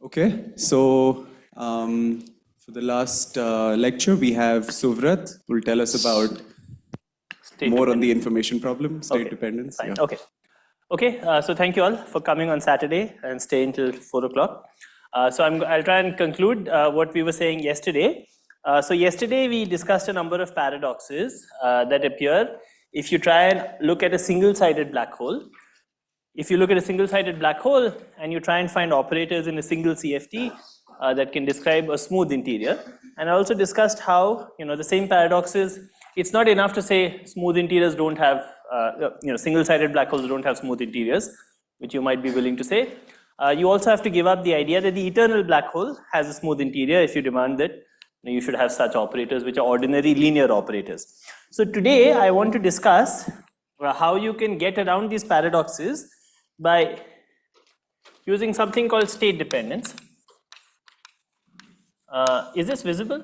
Okay, so for the last lecture, we have Suvrat, who will tell us about more on the information problem, state dependence. Fine. Yeah. Okay, so thank you all for coming on Saturday and staying till 4 o'clock. So I'll try and conclude what we were saying yesterday. So yesterday we discussed a number of paradoxes that appear if you try and look at a single-sided black hole. If you look at a single-sided black hole and you try and find operators in a single CFT that can describe a smooth interior. And I also discussed how, the same paradoxes, it's not enough to say smooth interiors don't have, single-sided black holes don't have smooth interiors, which you might be willing to say. You also have to give up the idea that the eternal black hole has a smooth interior if you demand that you should have such operators which are ordinary linear operators. So today I want to discuss how you can get around these paradoxes by using something called state dependence. Is this visible?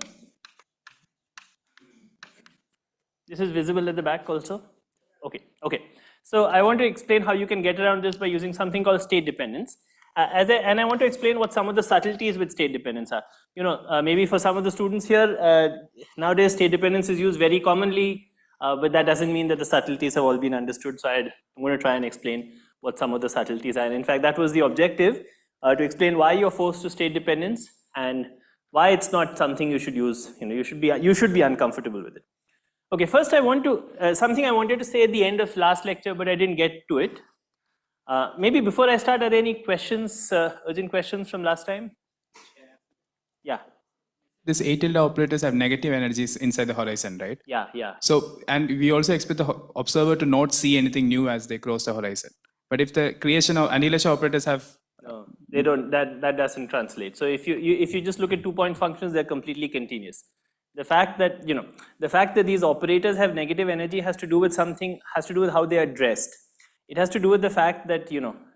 This is visible at the back also? Okay. So I want to explain how you can get around this by using something called state dependence. And I want to explain what some of the subtleties with state dependence are. Maybe for some of the students here, nowadays state dependence is used very commonly, but that doesn't mean that the subtleties have all been understood. So I'm going to try and explain what some of the subtleties are. And in fact, that was the objective, to explain why you're forced to state dependence and why it's not something you should use. You should be uncomfortable with it. Okay, first I want to, something I wanted to say at the end of last lecture, but I didn't get to it. Maybe before I start, are there any questions, urgent questions from last time? Yeah. This A tilde operators have negative energies inside the horizon, right? Yeah. So, and we also expect the observer to not see anything new as they cross the horizon. But if the creation of annihilation operators have... No, they don't, that doesn't translate. So if you just look at 2-point functions, they're completely continuous. The fact that, these operators have negative energy has to do with how they are dressed. It has to do with the fact that,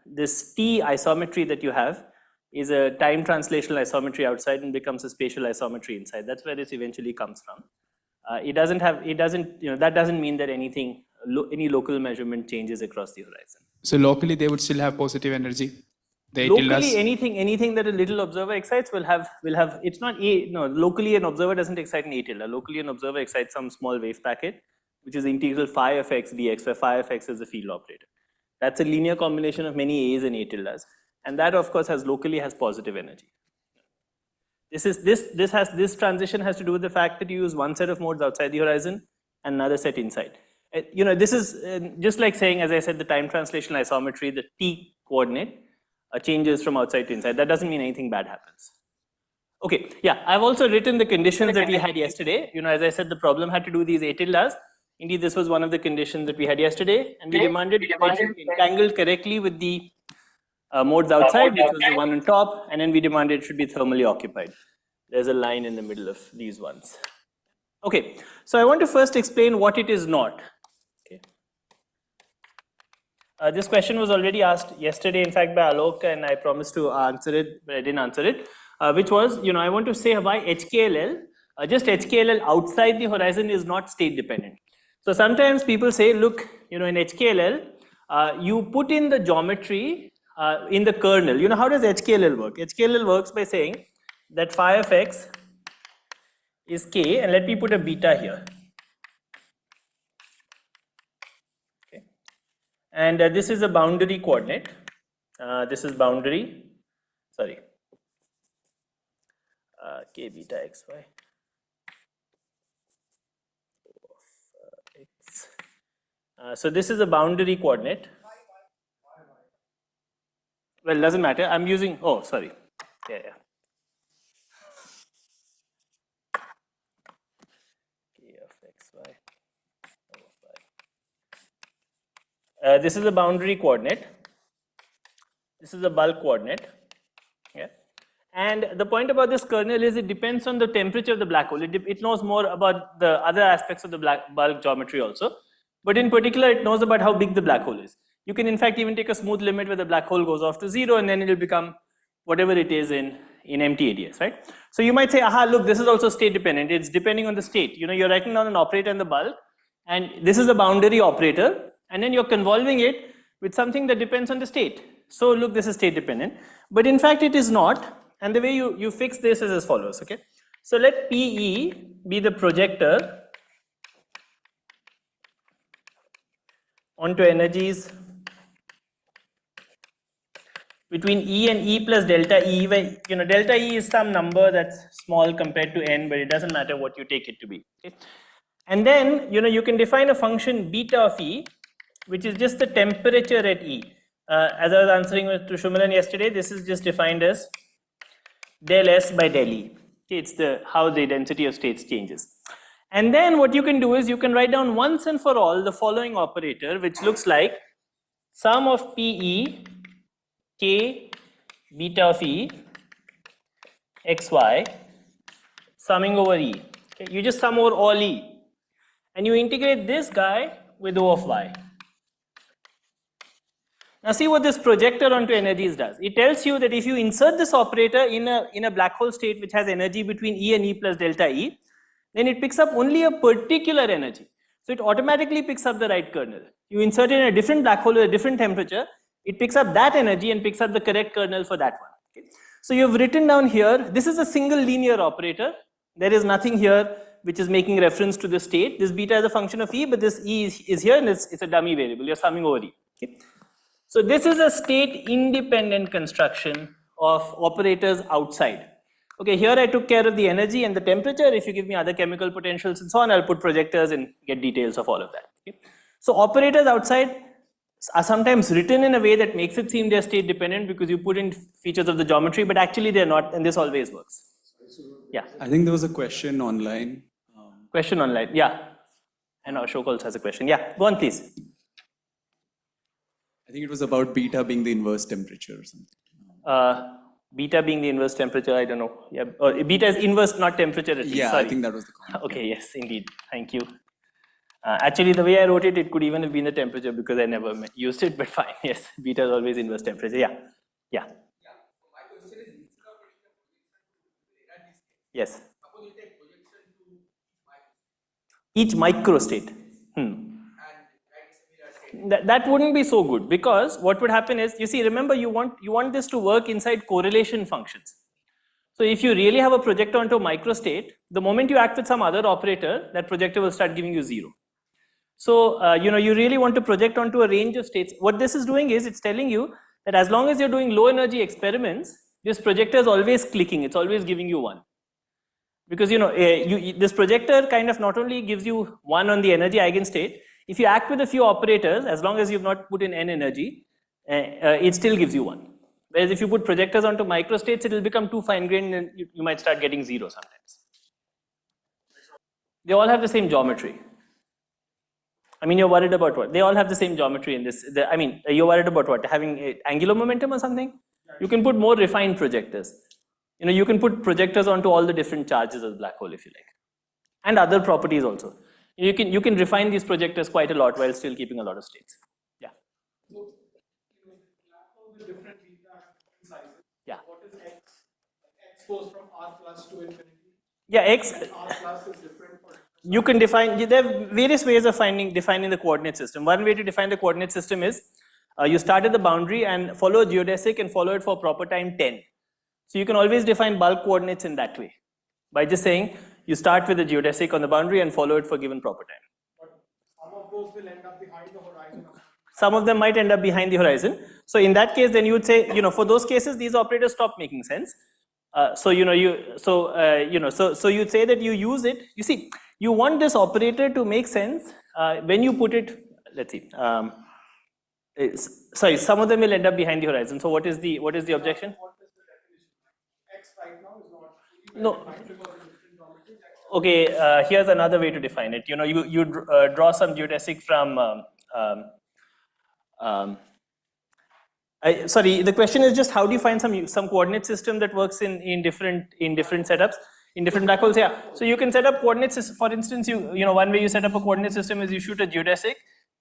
this T isometry that you have is a time translational isometry outside and becomes a spatial isometry inside. That's where this eventually comes from. That doesn't mean that any local measurement changes across the horizon. So locally they would still have positive energy? Locally, anything that a little observer excites will have, it's not locally an observer doesn't excite an A tilde. Locally an observer excites some small wave packet, which is the integral phi of x dx, where phi of x is the field operator. That's a linear combination of many A's and A tildes. And that of course locally has positive energy. This transition has to do with the fact that you use one set of modes outside the horizon and another set inside. This is just like saying, as I said, the time translational isometry, the T coordinate, changes from outside to inside. That doesn't mean anything bad happens. Okay, yeah, I've also written the conditions that we had yesterday. As I said, the problem had to do with these A tildes. Indeed, this was one of the conditions that we had yesterday, and we demanded it should be entangled correctly with the modes outside, which was the one on top, and then we demanded it should be thermally occupied. There's a line in the middle of these ones. Okay, so I want to first explain what it is not. This question was already asked yesterday, in fact, by Alok, and I promised to answer it, but I didn't answer it, which was, I want to say why HKLL, just HKLL outside the horizon is not state dependent. So sometimes people say, look, in HKLL, you put in the geometry in the kernel. How does HKLL work? HKLL works by saying that phi of x is k, and let me put a beta here. And this is a boundary coordinate. This is boundary, k beta xy. So this is a boundary coordinate. Well, doesn't matter. I'm using, Yeah. K of xy. This is a boundary coordinate. This is a bulk coordinate. Yeah. And the point about this kernel is it depends on the temperature of the black hole. It knows more about the other aspects of the bulk geometry also. But in particular, it knows about how big the black hole is. You can in fact even take a smooth limit where the black hole goes off to 0 and then it will become whatever it is in empty ADS, right? So you might say, aha, look, this is also state dependent. It's depending on the state. You're writing down an operator in the bulk, and this is a boundary operator. And then you're convolving it with something that depends on the state. So look, this is state dependent. But in fact, it is not. And the way you fix this is as follows, okay? So let PE be the projector onto energies between E and E plus delta E, where delta E is some number that's small compared to N, but it doesn't matter what you take it to be. Okay? And then you can define a function beta of E, which is just the temperature at E. As I was answering to Shumalan yesterday, this is just defined as del S by del E. Okay, it's how the density of states changes. And then what you can do is you can write down once and for all the following operator, which looks like sum of PE K beta of E xy summing over E. Okay, you just sum over all E and you integrate this guy with O of y. Now see what this projector onto energies does. It tells you that if you insert this operator in a black hole state which has energy between E and E plus delta E, then it picks up only a particular energy. So it automatically picks up the right kernel. You insert it in a different black hole with a different temperature, it picks up that energy and picks up the correct kernel for that one. Okay. So you've written down here, this is a single linear operator. There is nothing here which is making reference to the state. This beta is a function of E, but this E is here and it's a dummy variable. You're summing over E. Okay. So this is a state independent construction of operators outside. Okay, here I took care of the energy and the temperature. If you give me other chemical potentials and so on, I'll put projectors and get details of all of that. Okay. So operators outside are sometimes written in a way that makes it seem they're state dependent because you put in features of the geometry, but actually they're not, and this always works. Yeah. I think there was a question online. Question online, yeah. And Ashok also has a question. Yeah, go on please. I think it was about beta being the inverse temperature or something. Beta being the inverse temperature, I don't know. Yeah, or beta is inverse, not temperature at least. Yeah, Sorry. I think that was the comment. Okay, yes, indeed. Thank you. Actually, the way I wrote it, it could even have been the temperature because I never used it, but fine. Yes, beta is always inverse temperature. Yeah. Yeah. Yes. Each microstate. That wouldn't be so good because what would happen is, you see, remember you want this to work inside correlation functions. So if you really have a projector onto a microstate, the moment you act with some other operator, that projector will start giving you 0. So you really want to project onto a range of states. What this is doing is it's telling you that as long as you're doing low energy experiments, this projector is always clicking. It's always giving you 1. Because this projector kind of not only gives you 1 on the energy eigenstate, if you act with a few operators, as long as you've not put in n energy, it still gives you 1. Whereas if you put projectors onto microstates, it will become too fine-grained and you might start getting 0 sometimes. They all have the same geometry. I mean, you're worried about what? They all have the same geometry in this. You're worried about what? Having angular momentum or something? You can put more refined projectors. You can put projectors onto all the different charges of the black hole if you like. And other properties also. You can refine these projectors quite a lot while still keeping a lot of states. Yeah. So, black holes with different beta sizes. Yeah. What is X? X goes from R plus to infinity. Yeah, X. R plus is different for. You can define. There are various ways of defining the coordinate system. One way to define the coordinate system is you start at the boundary and follow a geodesic and follow it for proper time 10. So you can always define bulk coordinates in that way by just saying you start with a geodesic on the boundary and follow it for given proper time. But some of those will end up behind the horizon. Some of them might end up behind the horizon. So in that case, then you would say, for those cases, these operators stop making sense. So you'd say that you use it. You see, you want this operator to make sense when you put it. Let's see. Sorry, some of them will end up behind the horizon. So what is the objection? What is the definition? X right now is not. No. Okay, here's another way to define it. You draw some geodesic from. Sorry, the question is just how do you find some coordinate system that works in different setups in different black holes? Yeah, so you can set up coordinates. For instance, one way you set up a coordinate system is you shoot a geodesic,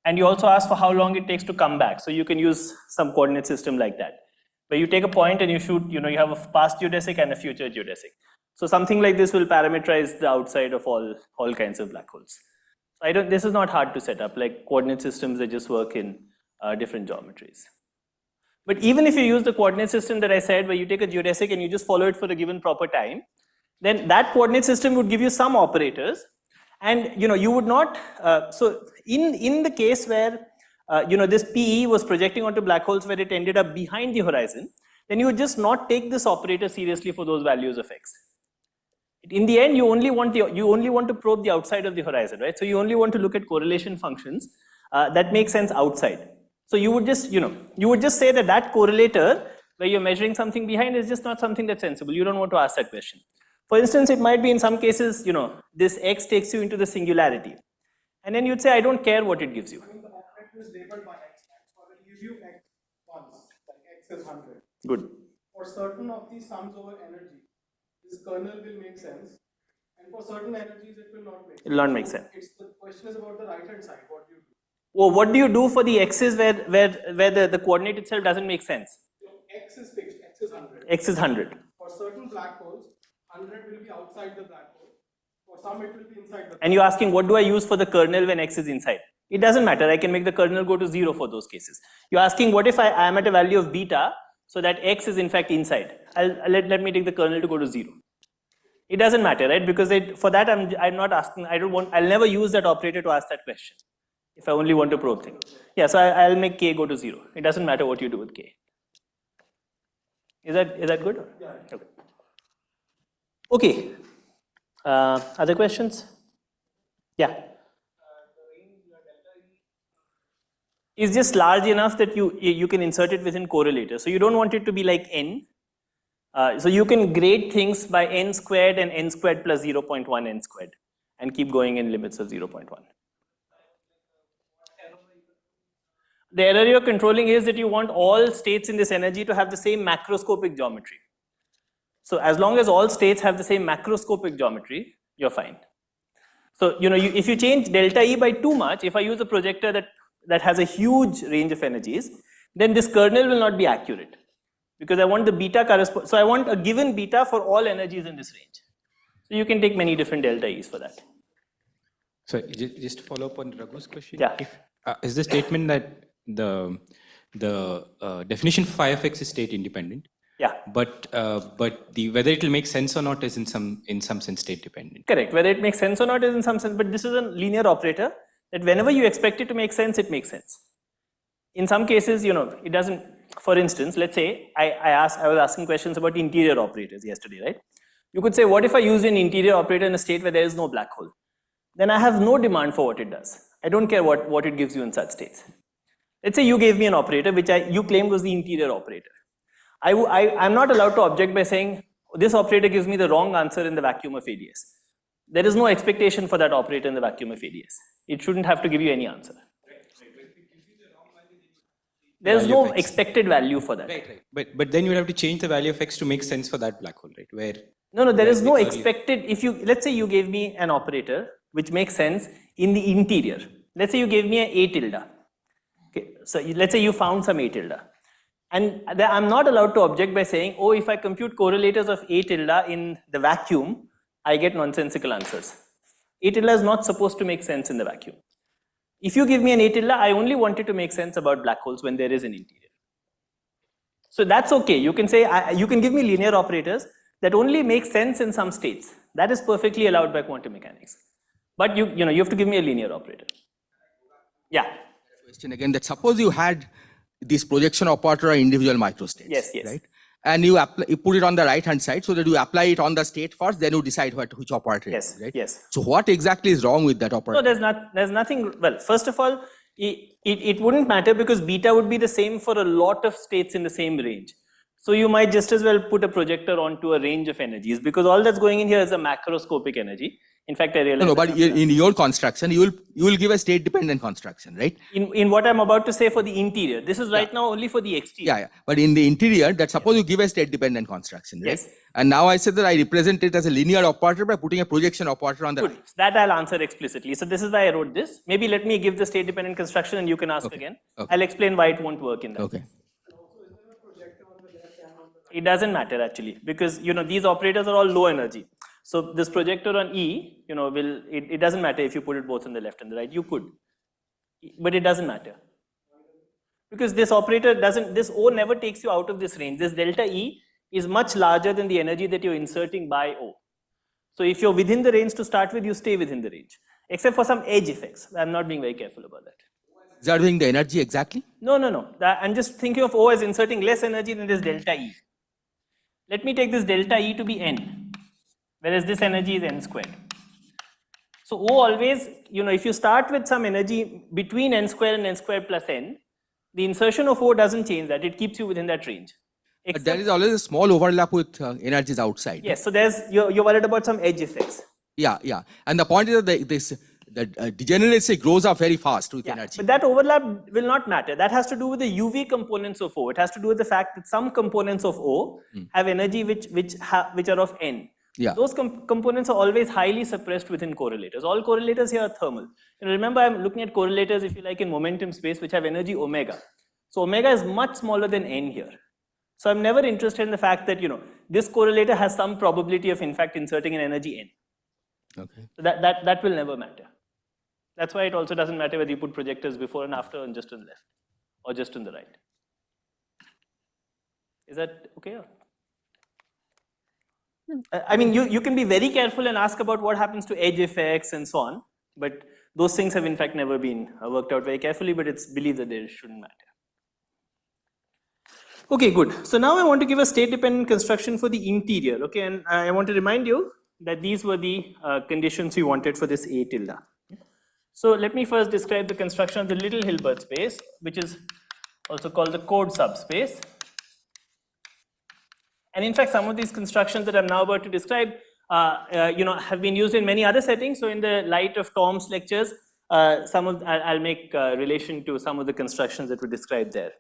and you also ask for how long it takes to come back. So you can use some coordinate system like that, where you take a point and you shoot. You have a past geodesic and a future geodesic. So something like this will parameterize the outside of all kinds of black holes. So this is not hard to set up, like coordinate systems that just work in different geometries. But even if you use the coordinate system that I said, where you take a geodesic and you just follow it for a given proper time, then that coordinate system would give you some operators. And you would not, so in the case where this PE was projecting onto black holes where it ended up behind the horizon, then you would just not take this operator seriously for those values of x. In the end, you only want to probe the outside of the horizon, right? So you only want to look at correlation functions that make sense outside. So you would just, you would just say that that correlator where you're measuring something behind is just not something that's sensible. You don't want to ask that question. For instance, it might be in some cases, this x takes you into the singularity. And then you'd say, I don't care what it gives you. I mean, the operator is labeled by x, right? So I will give you x once, like x is 100. Good. For certain of these sums over energy, this kernel will make sense. And for certain energies, it will not make sense. It will not make sense. The question is about the right-hand side. What do you do? Well, what do you do for the x's where the coordinate itself doesn't make sense? So x is fixed, x is 100. X is 100. For certain black holes, 100 will be outside the black hole. For some, it will be inside the black And you're asking, what do I use for the kernel when x is inside? It doesn't matter. I can make the kernel go to 0 for those cases. You're asking, what if I am at a value of beta so that x is in fact inside? Let me take the kernel to go to 0. It doesn't matter, right? Because for that, I'm not asking, I'll never use that operator to ask that question if I only want to probe things. Yeah, so I'll make k go to 0. It doesn't matter what you do with k. Is that good? Yeah. Okay. Other questions? Yeah. Is just large enough that you can insert it within correlator. So you don't want it to be like n. So you can grade things by n squared and n squared plus 0.1 n squared and keep going in limits of 0.1. The error you're controlling is that you want all states in this energy to have the same macroscopic geometry. So as long as all states have the same macroscopic geometry, you're fine. So if you change delta E by too much, if I use a projector that has a huge range of energies, then this kernel will not be accurate. Because I want the beta correspond. So I want a given beta for all energies in this range. So you can take many different delta E's for that. So just to follow up on Raghu's question, Yeah. Is the statement that the definition for phi of x is state independent? Yeah. But whether it will make sense or not is in some sense state dependent. Correct. Whether it makes sense or not is in some sense, but this is a linear operator that whenever you expect it to make sense, it makes sense. In some cases, it doesn't. For instance, let's say I was asking questions about interior operators yesterday, right? You could say, what if I use an interior operator in a state where there is no black hole? Then I have no demand for what it does. I don't care what it gives you in such states. Let's say you gave me an operator which you claimed was the interior operator. I'm not allowed to object by saying, this operator gives me the wrong answer in the vacuum of ADS. There is no expectation for that operator in the vacuum of ADS. It shouldn't have to give you any answer. There's no expected value for that. Right. But then you will have to change the value of x to make sense for that black hole, right? Where No, there is no expected. Let's say you gave me an operator which makes sense in the interior. Let's say you gave me an A tilde. Okay, so let's say you found some A tilde. And I'm not allowed to object by saying, oh, if I compute correlators of A tilde in the vacuum, I get nonsensical answers. A tilde is not supposed to make sense in the vacuum. If you give me an A tilde, I only want it to make sense about black holes when there is an interior. So that's okay. You can say, you can give me linear operators that only make sense in some states. That is perfectly allowed by quantum mechanics. But you have to give me a linear operator. Yeah. Question again, that suppose you had this projection operator or individual microstates. Yes. Right? And you put it on the right hand side so that you apply it on the state first, then you decide which operator it is, right? Yes. So what exactly is wrong with that operator? No, there's nothing. Well, first of all, it wouldn't matter because beta would be the same for a lot of states in the same range. So you might just as well put a projector onto a range of energies because all that's going in here is a macroscopic energy. In fact, I realized. No, but in your construction, you will give a state dependent construction, right? In what I'm about to say for the interior, this is right now only for the exterior. Yeah. But in the interior, that suppose you give a state dependent construction, right? Yes. And now I said that I represent it as a linear operator by putting a projection operator on the right. That I'll answer explicitly. So this is why I wrote this. Maybe let me give the state dependent construction and you can ask again. Okay. I'll explain why it won't work in that. Okay. It doesn't matter actually because these operators are all low energy. So this projector on E, it doesn't matter if you put it both on the left and the right. You could, but it doesn't matter because this operator doesn't, this O never takes you out of this range. This delta E is much larger than the energy that you're inserting by O. So if you're within the range to start with, you stay within the range, except for some edge effects. I'm not being very careful about that. Observing the energy exactly? No. I'm just thinking of O as inserting less energy than this delta E. Let me take this delta E to be N, whereas this energy is N squared. So O always, if you start with some energy between N squared and N squared plus N, the insertion of O doesn't change that. It keeps you within that range. But there is always a small overlap with energies outside. Yes, so you're worried about some edge effects. Yeah. And the point is that the degeneracy grows up very fast with energy. But that overlap will not matter. That has to do with the UV components of O. It has to do with the fact that some components of O have energy which are of N. Yeah. Those components are always highly suppressed within correlators. All correlators here are thermal. Remember, I'm looking at correlators, if you like, in momentum space, which have energy omega. So omega is much smaller than N here. So I'm never interested in the fact that this correlator has some probability of in fact inserting an energy N. Okay. So that will never matter. That's why it also doesn't matter whether you put projectors before and after and just on the left or just on the right. Is that okay? I mean, you can be very careful and ask about what happens to edge effects and so on, but those things have in fact never been worked out very carefully, but it's believed that they shouldn't matter. Okay, good. So now I want to give a state-dependent construction for the interior, okay, and I want to remind you that these were the conditions we wanted for this A tilde. So let me first describe the construction of the little Hilbert space, which is also called the Code subspace. And in fact, some of these constructions that I'm now about to describe, have been used in many other settings. So in the light of Tom's lectures, I'll make relation to some of the constructions that were described there.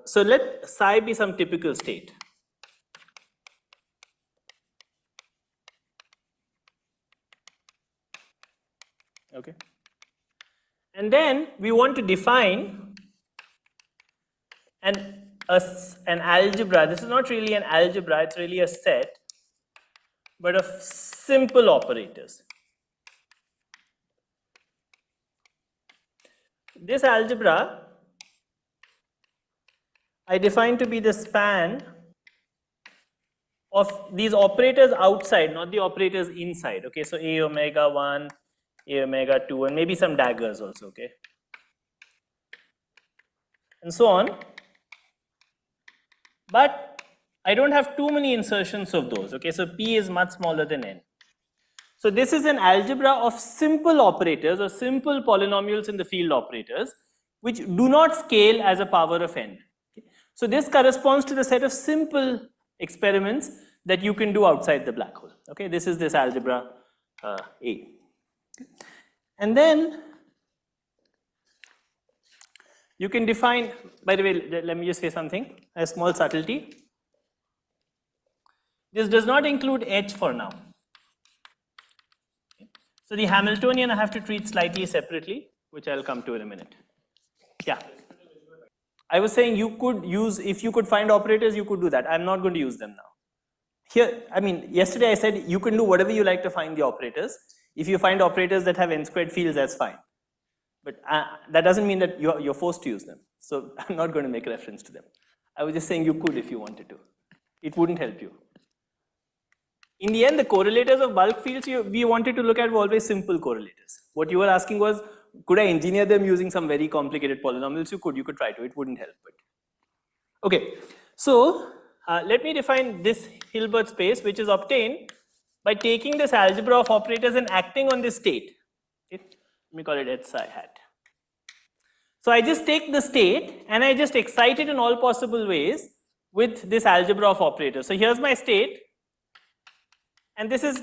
So let psi be some typical state. Okay. And then we want to define an algebra. This is not really an algebra, it's really a set, but of simple operators. This algebra I define to be the span of these operators outside, not the operators inside. Okay, so A omega 1, A omega 2, and maybe some daggers also, okay, and so on. But I don't have too many insertions of those, okay, so P is much smaller than N. So this is an algebra of simple operators or simple polynomials in the field operators which do not scale as a power of N. Okay? So this corresponds to the set of simple experiments that you can do outside the black hole. Okay, this is this algebra A. And then you can define, by the way, let me just say something, a small subtlety. This does not include H for now. So the Hamiltonian I have to treat slightly separately, which I'll come to in a minute. Yeah. I was saying you could use, if you could find operators, you could do that. I'm not going to use them now. Here, I mean, yesterday I said you can do whatever you like to find the operators. If you find operators that have n squared fields, that's fine. But that doesn't mean that you're forced to use them. So I'm not going to make reference to them. I was just saying you could if you wanted to. It wouldn't help you. In the end, the correlators of bulk fields we wanted to look at were always simple correlators. What you were asking was, could I engineer them using some very complicated polynomials? You could try to, it wouldn't help. But okay, so let me define this Hilbert space, which is obtained by taking this algebra of operators and acting on this state. Okay? Let me call it H psi hat. So I just take the state and I just excite it in all possible ways with this algebra of operators. So here's my state. And this is,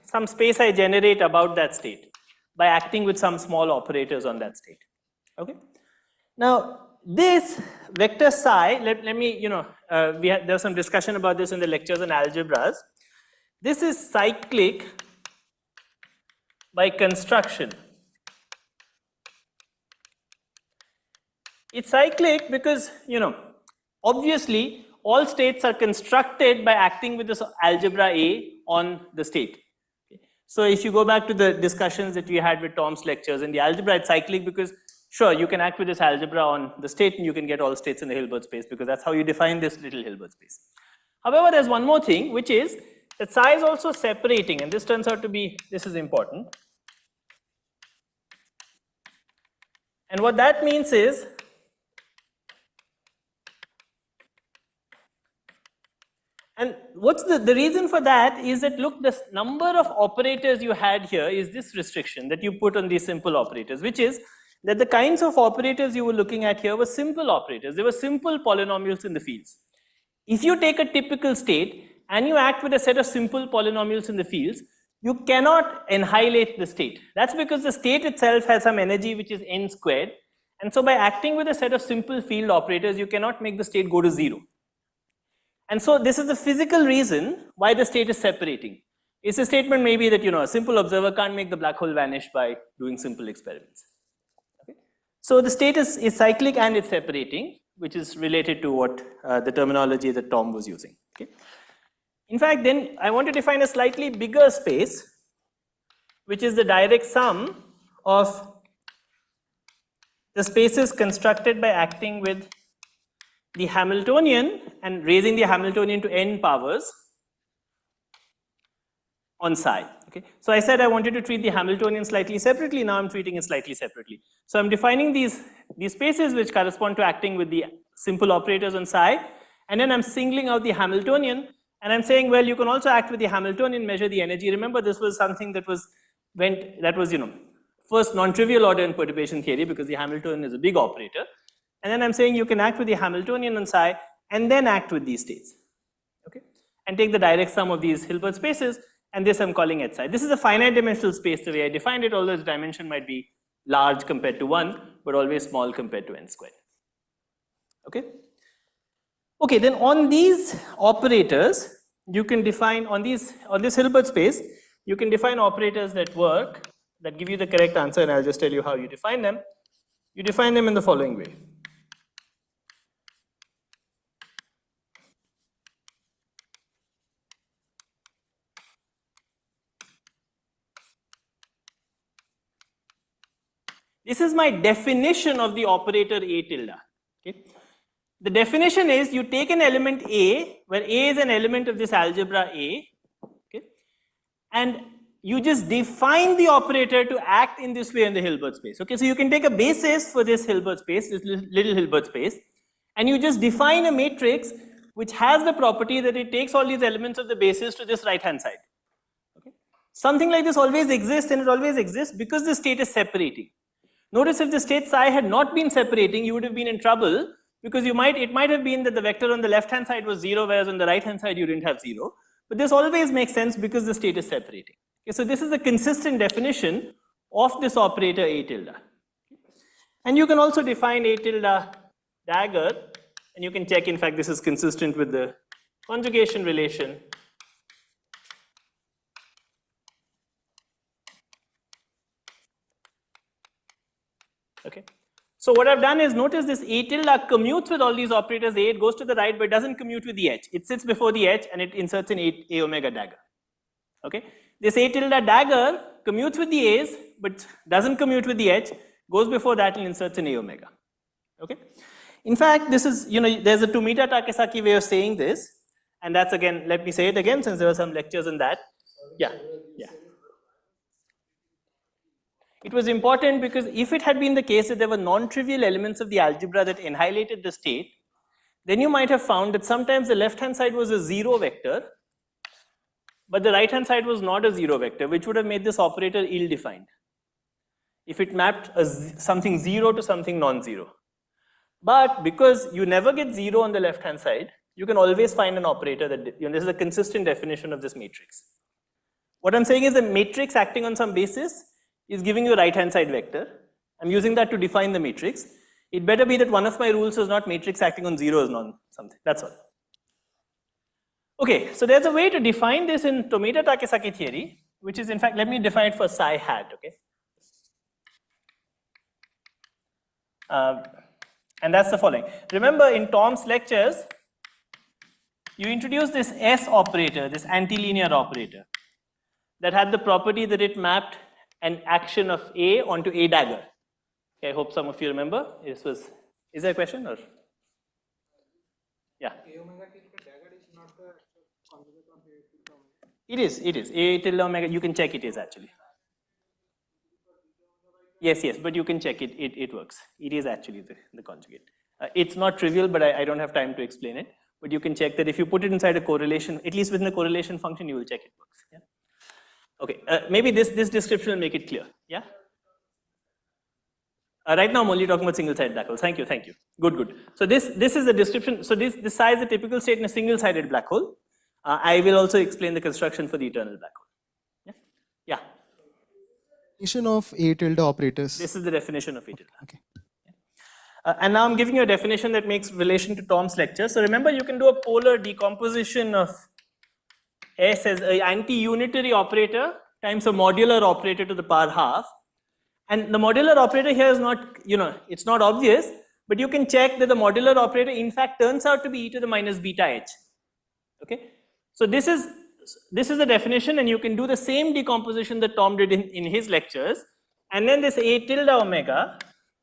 some space I generate about that state by acting with some small operators on that state. Okay. Now, this vector psi, let me, there was some discussion about this in the lectures on algebras. This is cyclic by construction. It's cyclic because, obviously, all states are constructed by acting with this algebra A on the state. Okay. So if you go back to the discussions that we had with Tom's lectures, in the algebra it's cyclic because sure, you can act with this algebra on the state and you can get all states in the Hilbert space because that's how you define this little Hilbert space. However, there's one more thing, which is that psi is also separating, and this turns out to be, this is important. And what that means is, and what's the reason for that is that, look, the number of operators you had here is this restriction that you put on these simple operators, which is that the kinds of operators you were looking at here were simple operators. They were simple polynomials in the fields. If you take a typical state and you act with a set of simple polynomials in the fields, you cannot annihilate the state. That's because the state itself has some energy which is n squared. And so by acting with a set of simple field operators, you cannot make the state go to 0. And so this is the physical reason why the state is separating. It's a statement maybe that, a simple observer can't make the black hole vanish by doing simple experiments. Okay? So the state is cyclic and it's separating, which is related to what the terminology that Tom was using. Okay? In fact, then I want to define a slightly bigger space, which is the direct sum of the spaces constructed by acting with the Hamiltonian and raising the Hamiltonian to n powers on psi. Okay? So I said I wanted to treat the Hamiltonian slightly separately, now I'm treating it slightly separately. So I'm defining these spaces which correspond to acting with the simple operators on psi, and then I'm singling out the Hamiltonian, and I'm saying, well, you can also act with the Hamiltonian, measure the energy. Remember, this was something that was first non-trivial order in perturbation theory because the Hamiltonian is a big operator. And then I'm saying you can act with the Hamiltonian on psi and then act with these states. Okay? And take the direct sum of these Hilbert spaces, and this I'm calling H psi. This is a finite dimensional space the way I defined it, although its dimension might be large compared to 1, but always small compared to n squared. Okay? Okay, then on these operators, you can define, on this Hilbert space, you can define operators that work, that give you the correct answer, and I'll just tell you how you define them. You define them in the following way. This is my definition of the operator A tilde. Okay? The definition is you take an element A, where A is an element of this algebra A, okay? And you just define the operator to act in this way in the Hilbert space. Okay, so you can take a basis for this Hilbert space, this little Hilbert space, and you just define a matrix which has the property that it takes all these elements of the basis to this right-hand side. Okay? Something like this always exists, and it always exists because the state is separating. Notice if the state psi had not been separating, you would have been in trouble because it might have been that the vector on the left-hand side was 0, whereas on the right-hand side you didn't have 0. But this always makes sense because the state is separating. Okay, so this is a consistent definition of this operator A tilde. And you can also define A tilde dagger, and you can check, in fact, this is consistent with the conjugation relation. Okay. So what I've done is, notice this A tilde commutes with all these operators A, it goes to the right, but it doesn't commute with the H. It sits before the H and it inserts an A omega dagger. Okay. This A tilde dagger commutes with the A's, but doesn't commute with the H, goes before that and inserts an A omega. Okay. In fact, this is, there's a Tomita Takesaki way of saying this, and that's again, let me say it again since there were some lectures on that. Yeah. It was important because if it had been the case that there were non-trivial elements of the algebra that annihilated the state, then you might have found that sometimes the left-hand side was a 0 vector, but the right-hand side was not a 0 vector, which would have made this operator ill-defined if it mapped something 0 to something non-zero. But because you never get 0 on the left-hand side, you can always find an operator that, this is a consistent definition of this matrix. What I'm saying is the matrix acting on some basis is giving you a right-hand side vector. I'm using that to define the matrix. It better be that one of my rules is not matrix acting on 0 is non-something. That's all. Okay, so there's a way to define this in Tomita Takesaki theory, which is, in fact, let me define it for psi hat, okay? And that's the following. Remember, in Tom's lectures, you introduced this S operator, this antilinear operator, that had the property that it mapped an action of A onto A dagger. Okay, I hope some of you remember. Is there a question or? Yeah. It is. A tilde omega, you can check it is actually. Yes, but you can check it. It works. It is actually the conjugate. It's not trivial, but I don't have time to explain it. But you can check that if you put it inside a correlation, at least within the correlation function, you will check it works. Yeah. Okay. Maybe this description will make it clear. Yeah. Right now, I'm only talking about single-sided black holes. Thank you. Good. So this is the description. So this size the typical state in a single-sided black hole. I will also explain the construction for the eternal black hole. Yeah. Definition of A tilde operators. This is the definition of A tilde. Okay. And now I'm giving you a definition that makes relation to Tom's lecture. So remember, you can do a polar decomposition of S as an anti-unitary operator times a modular operator to the power half. And the modular operator here is not, it's not obvious, but you can check that the modular operator in fact turns out to be e to the minus beta h. Okay. So this is the definition, and you can do the same decomposition that Tom did in his lectures. And then this A tilde omega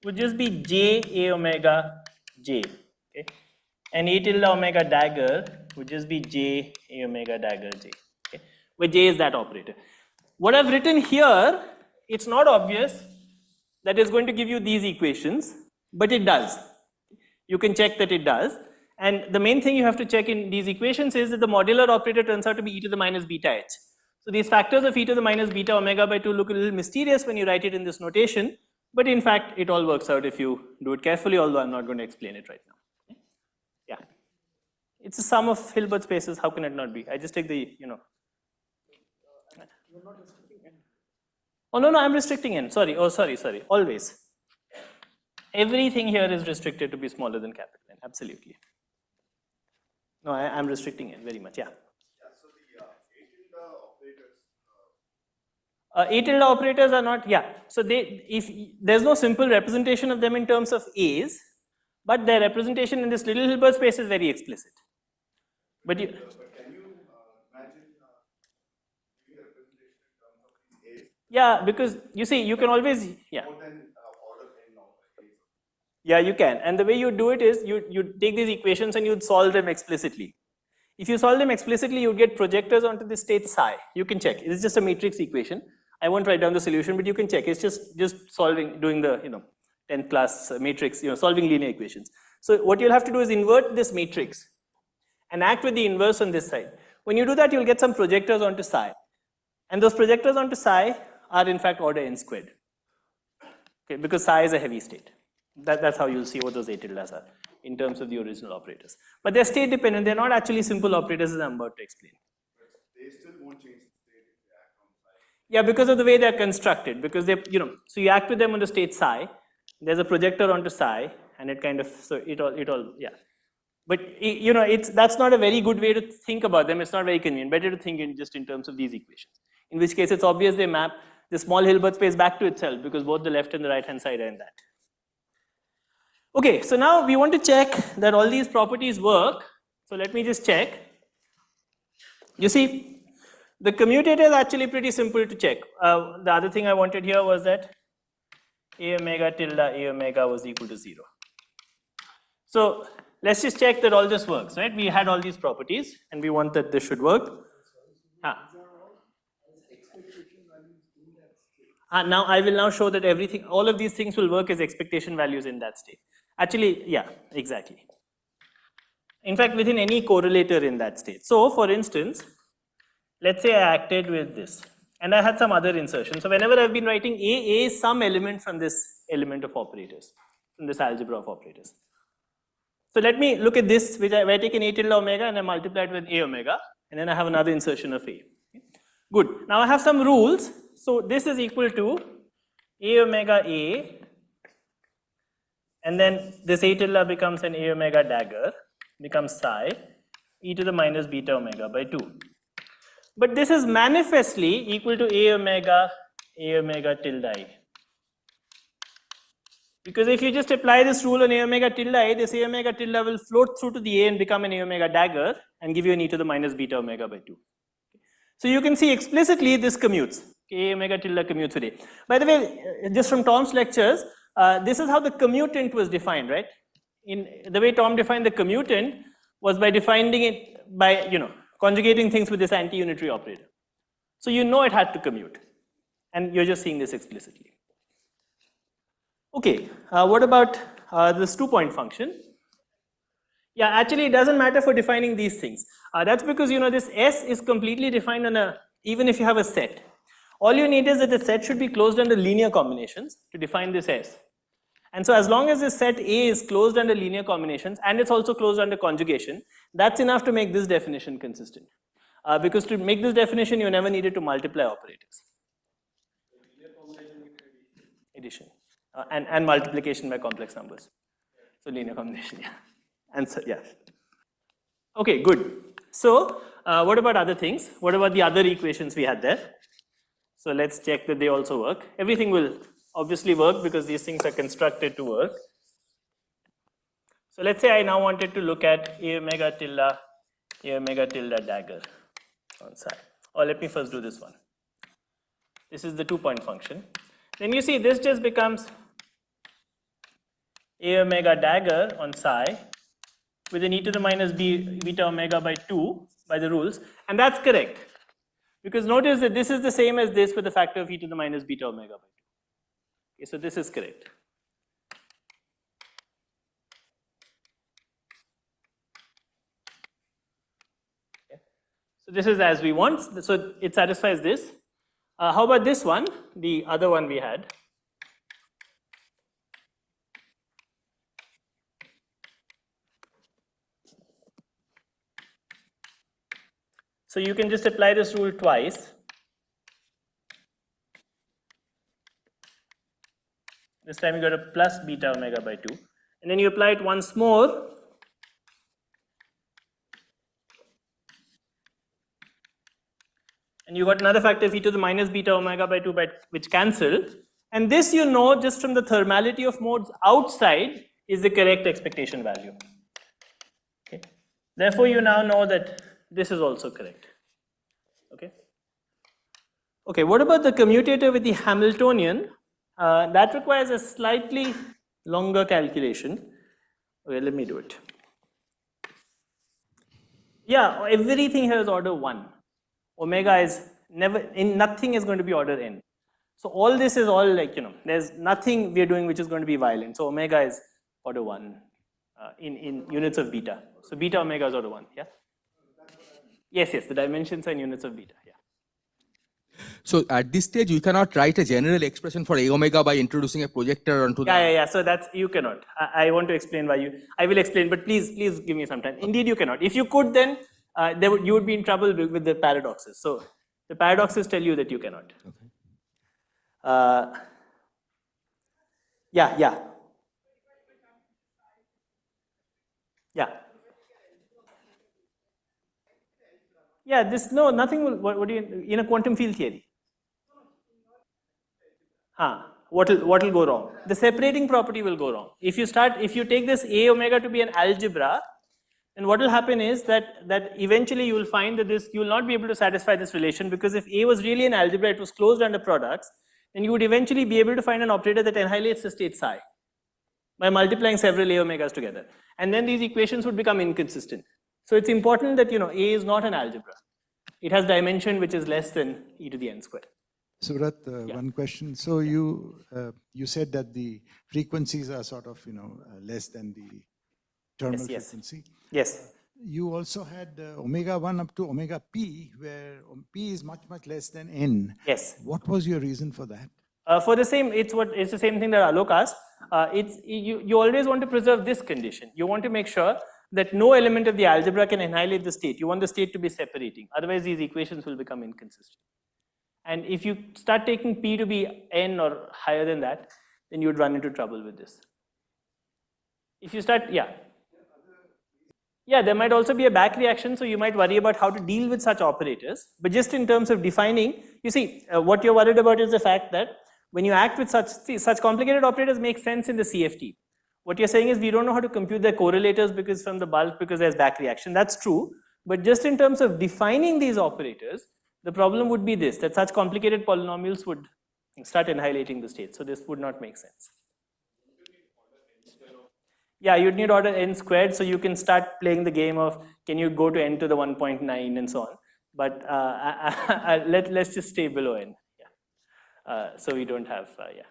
would just be J A omega J. Okay. And A tilde omega dagger would just be J A omega dagger J. Okay. Where J is that operator. What I've written here, it's not obvious that is going to give you these equations, but it does. You can check that it does. And the main thing you have to check in these equations is that the modular operator turns out to be e to the minus beta h. So these factors of e to the minus beta omega by 2 look a little mysterious when you write it in this notation, but in fact it all works out if you do it carefully, although I'm not going to explain it right now. Yeah. It's a sum of Hilbert spaces, how can it not be? I just take the, Oh no, I'm restricting n, sorry, always. Everything here is restricted to be smaller than capital N, absolutely. No, I'm restricting it very much, yeah. So the A tilde operators are not, so if there's no simple representation of them in terms of A's, but their representation in this little Hilbert space is very explicit. But can you imagine giving a representation in terms of these A's? Yeah, because you see, you can always, More than order n of A's. Yeah, you can. And the way you do it is you take these equations and you solve them explicitly. If you solve them explicitly, you get projectors onto the state psi. You can check. It's just a matrix equation. I won't write down the solution, but you can check. It's just solving, doing the 10th class matrix, solving linear equations. So what you'll have to do is invert this matrix and act with the inverse on this side. When you do that, you'll get some projectors onto psi. And those projectors onto psi are in fact order n squared. Okay, because psi is a heavy state. That's how you'll see what those A tildes are in terms of the original operators. But they're state dependent. They're not actually simple operators as I'm about to explain. They still won't change the state if they act on psi. Yeah, because of the way they're constructed. Because they, so you act with them on the state psi. There's a projector onto psi, and it kind of, so it all, yeah. But that's not a very good way to think about them. It's not very convenient. Better to think in terms of these equations. In which case, it's obvious they map the small Hilbert space back to itself because both the left and the right hand side are in that. Okay, so now we want to check that all these properties work. So let me just check. You see, the commutator is actually pretty simple to check. The other thing I wanted here was that A omega tilde A omega was equal to 0. So let's just check that all this works, right? We had all these properties and we want that this should work. Now I will now show that all of these things will work as expectation values in that state. Actually, yeah, exactly. In fact, within any correlator in that state. So for instance, let's say I acted with this and I had some other insertion. So whenever I've been writing A is some element from this element of operators, from this algebra of operators. So let me look at this, where I take an A tilde omega and I multiply it with A omega, and then I have another insertion of A. Good. Now I have some rules. So this is equal to A omega A, and then this A tilde becomes an A omega dagger, becomes psi, e to the minus beta omega by 2. But this is manifestly equal to A omega tilde I. Because if you just apply this rule on A omega tilde I, this A omega tilde will float through to the A and become an A omega dagger and give you an e to the minus beta omega by 2. So you can see explicitly this commutes. A omega tilde commutes with A. By the way, just from Tom's lectures, this is how the commutant was defined, right? In the way Tom defined the commutant was by defining it by, conjugating things with this anti-unitary operator. So you know it had to commute, and you're just seeing this explicitly. Okay, what about this 2-point function? Yeah, actually it doesn't matter for defining these things. That's because, this S is completely defined on even if you have a set. All you need is that the set should be closed under linear combinations to define this S. And so as long as this set A is closed under linear combinations and it's also closed under conjugation, that's enough to make this definition consistent. Because to make this definition, you never needed to multiply operators. Addition. And multiplication by complex numbers. So linear combination, yeah. And so, yeah. Okay, good. So what about other things? What about the other equations we had there? So let's check that they also work. Everything will obviously work because these things are constructed to work. So let's say I now wanted to look at A omega tilde dagger on psi. Or let me first do this one. This is the 2-point function. Then you see this just becomes A omega dagger on psi with an e to the minus beta omega by 2 by the rules. And that's correct. Because notice that this is the same as this with a factor of e to the minus beta omega by 2. Okay, so this is correct. Okay. So this is as we want. So it satisfies this. How about this one, the other one we had? So you can just apply this rule twice. This time you got a plus beta omega by 2. And then you apply it once more. And you got another factor of e to the minus beta omega by 2 which cancel. And this you know just from the thermality of modes outside is the correct expectation value. Okay. Therefore you now know that this is also correct. Okay. Okay, what about the commutator with the Hamiltonian? That requires a slightly longer calculation. Okay, let me do it. Yeah, everything here is order 1. Omega is nothing is going to be order n. So all this is all like, there's nothing we are doing which is going to be violent. So omega is order 1 in units of beta. So beta omega is order 1, yeah? Yes, the dimensions are in units of beta, yeah. So at this stage, you cannot write a general expression for A omega by introducing a projector onto the... Yeah. So that's, you cannot. I want to explain why I will explain, but please give me some time. Indeed, you cannot. If you could, then you would be in trouble with the paradoxes. So the paradoxes tell you that you cannot. Okay. Yeah. Yeah, nothing will, what do you, in a quantum field theory? What will go wrong? The separating property will go wrong. If you take this A omega to be an algebra, then what will happen is that eventually you will find that you will not be able to satisfy this relation, because if A was really an algebra, it was closed under products, then you would eventually be able to find an operator that annihilates the state psi by multiplying several A omegas together. And then these equations would become inconsistent. So it's important that, A is not an algebra. It has dimension which is less than e to the n squared. Surat, one question. So you said that the frequencies are sort of, less than the terminal frequency. Yes. You also had omega 1 up to omega p, where p is much, much less than n. Yes. What was your reason for that? For the same, it's the same thing that Alok asked. You always want to preserve this condition. You want to make sure that no element of the algebra can annihilate the state. You want the state to be separating. Otherwise, these equations will become inconsistent. And if you start taking p to be n or higher than that, then you would run into trouble with this. If you start, yeah, there might also be a back reaction, so you might worry about how to deal with such operators. But just in terms of defining, you see, what you're worried about is the fact that when you act with such complicated operators make sense in the CFT. What you're saying is we don't know how to compute their correlators because from the bulk, because there's back reaction. That's true. But just in terms of defining these operators, the problem would be this, that such complicated polynomials would start annihilating the state. So this would not make sense. Yeah, you'd need order n squared, so you can start playing the game of can you go to n to the 1.9 and so on. But let's just stay below n. Yeah. So we don't have yeah.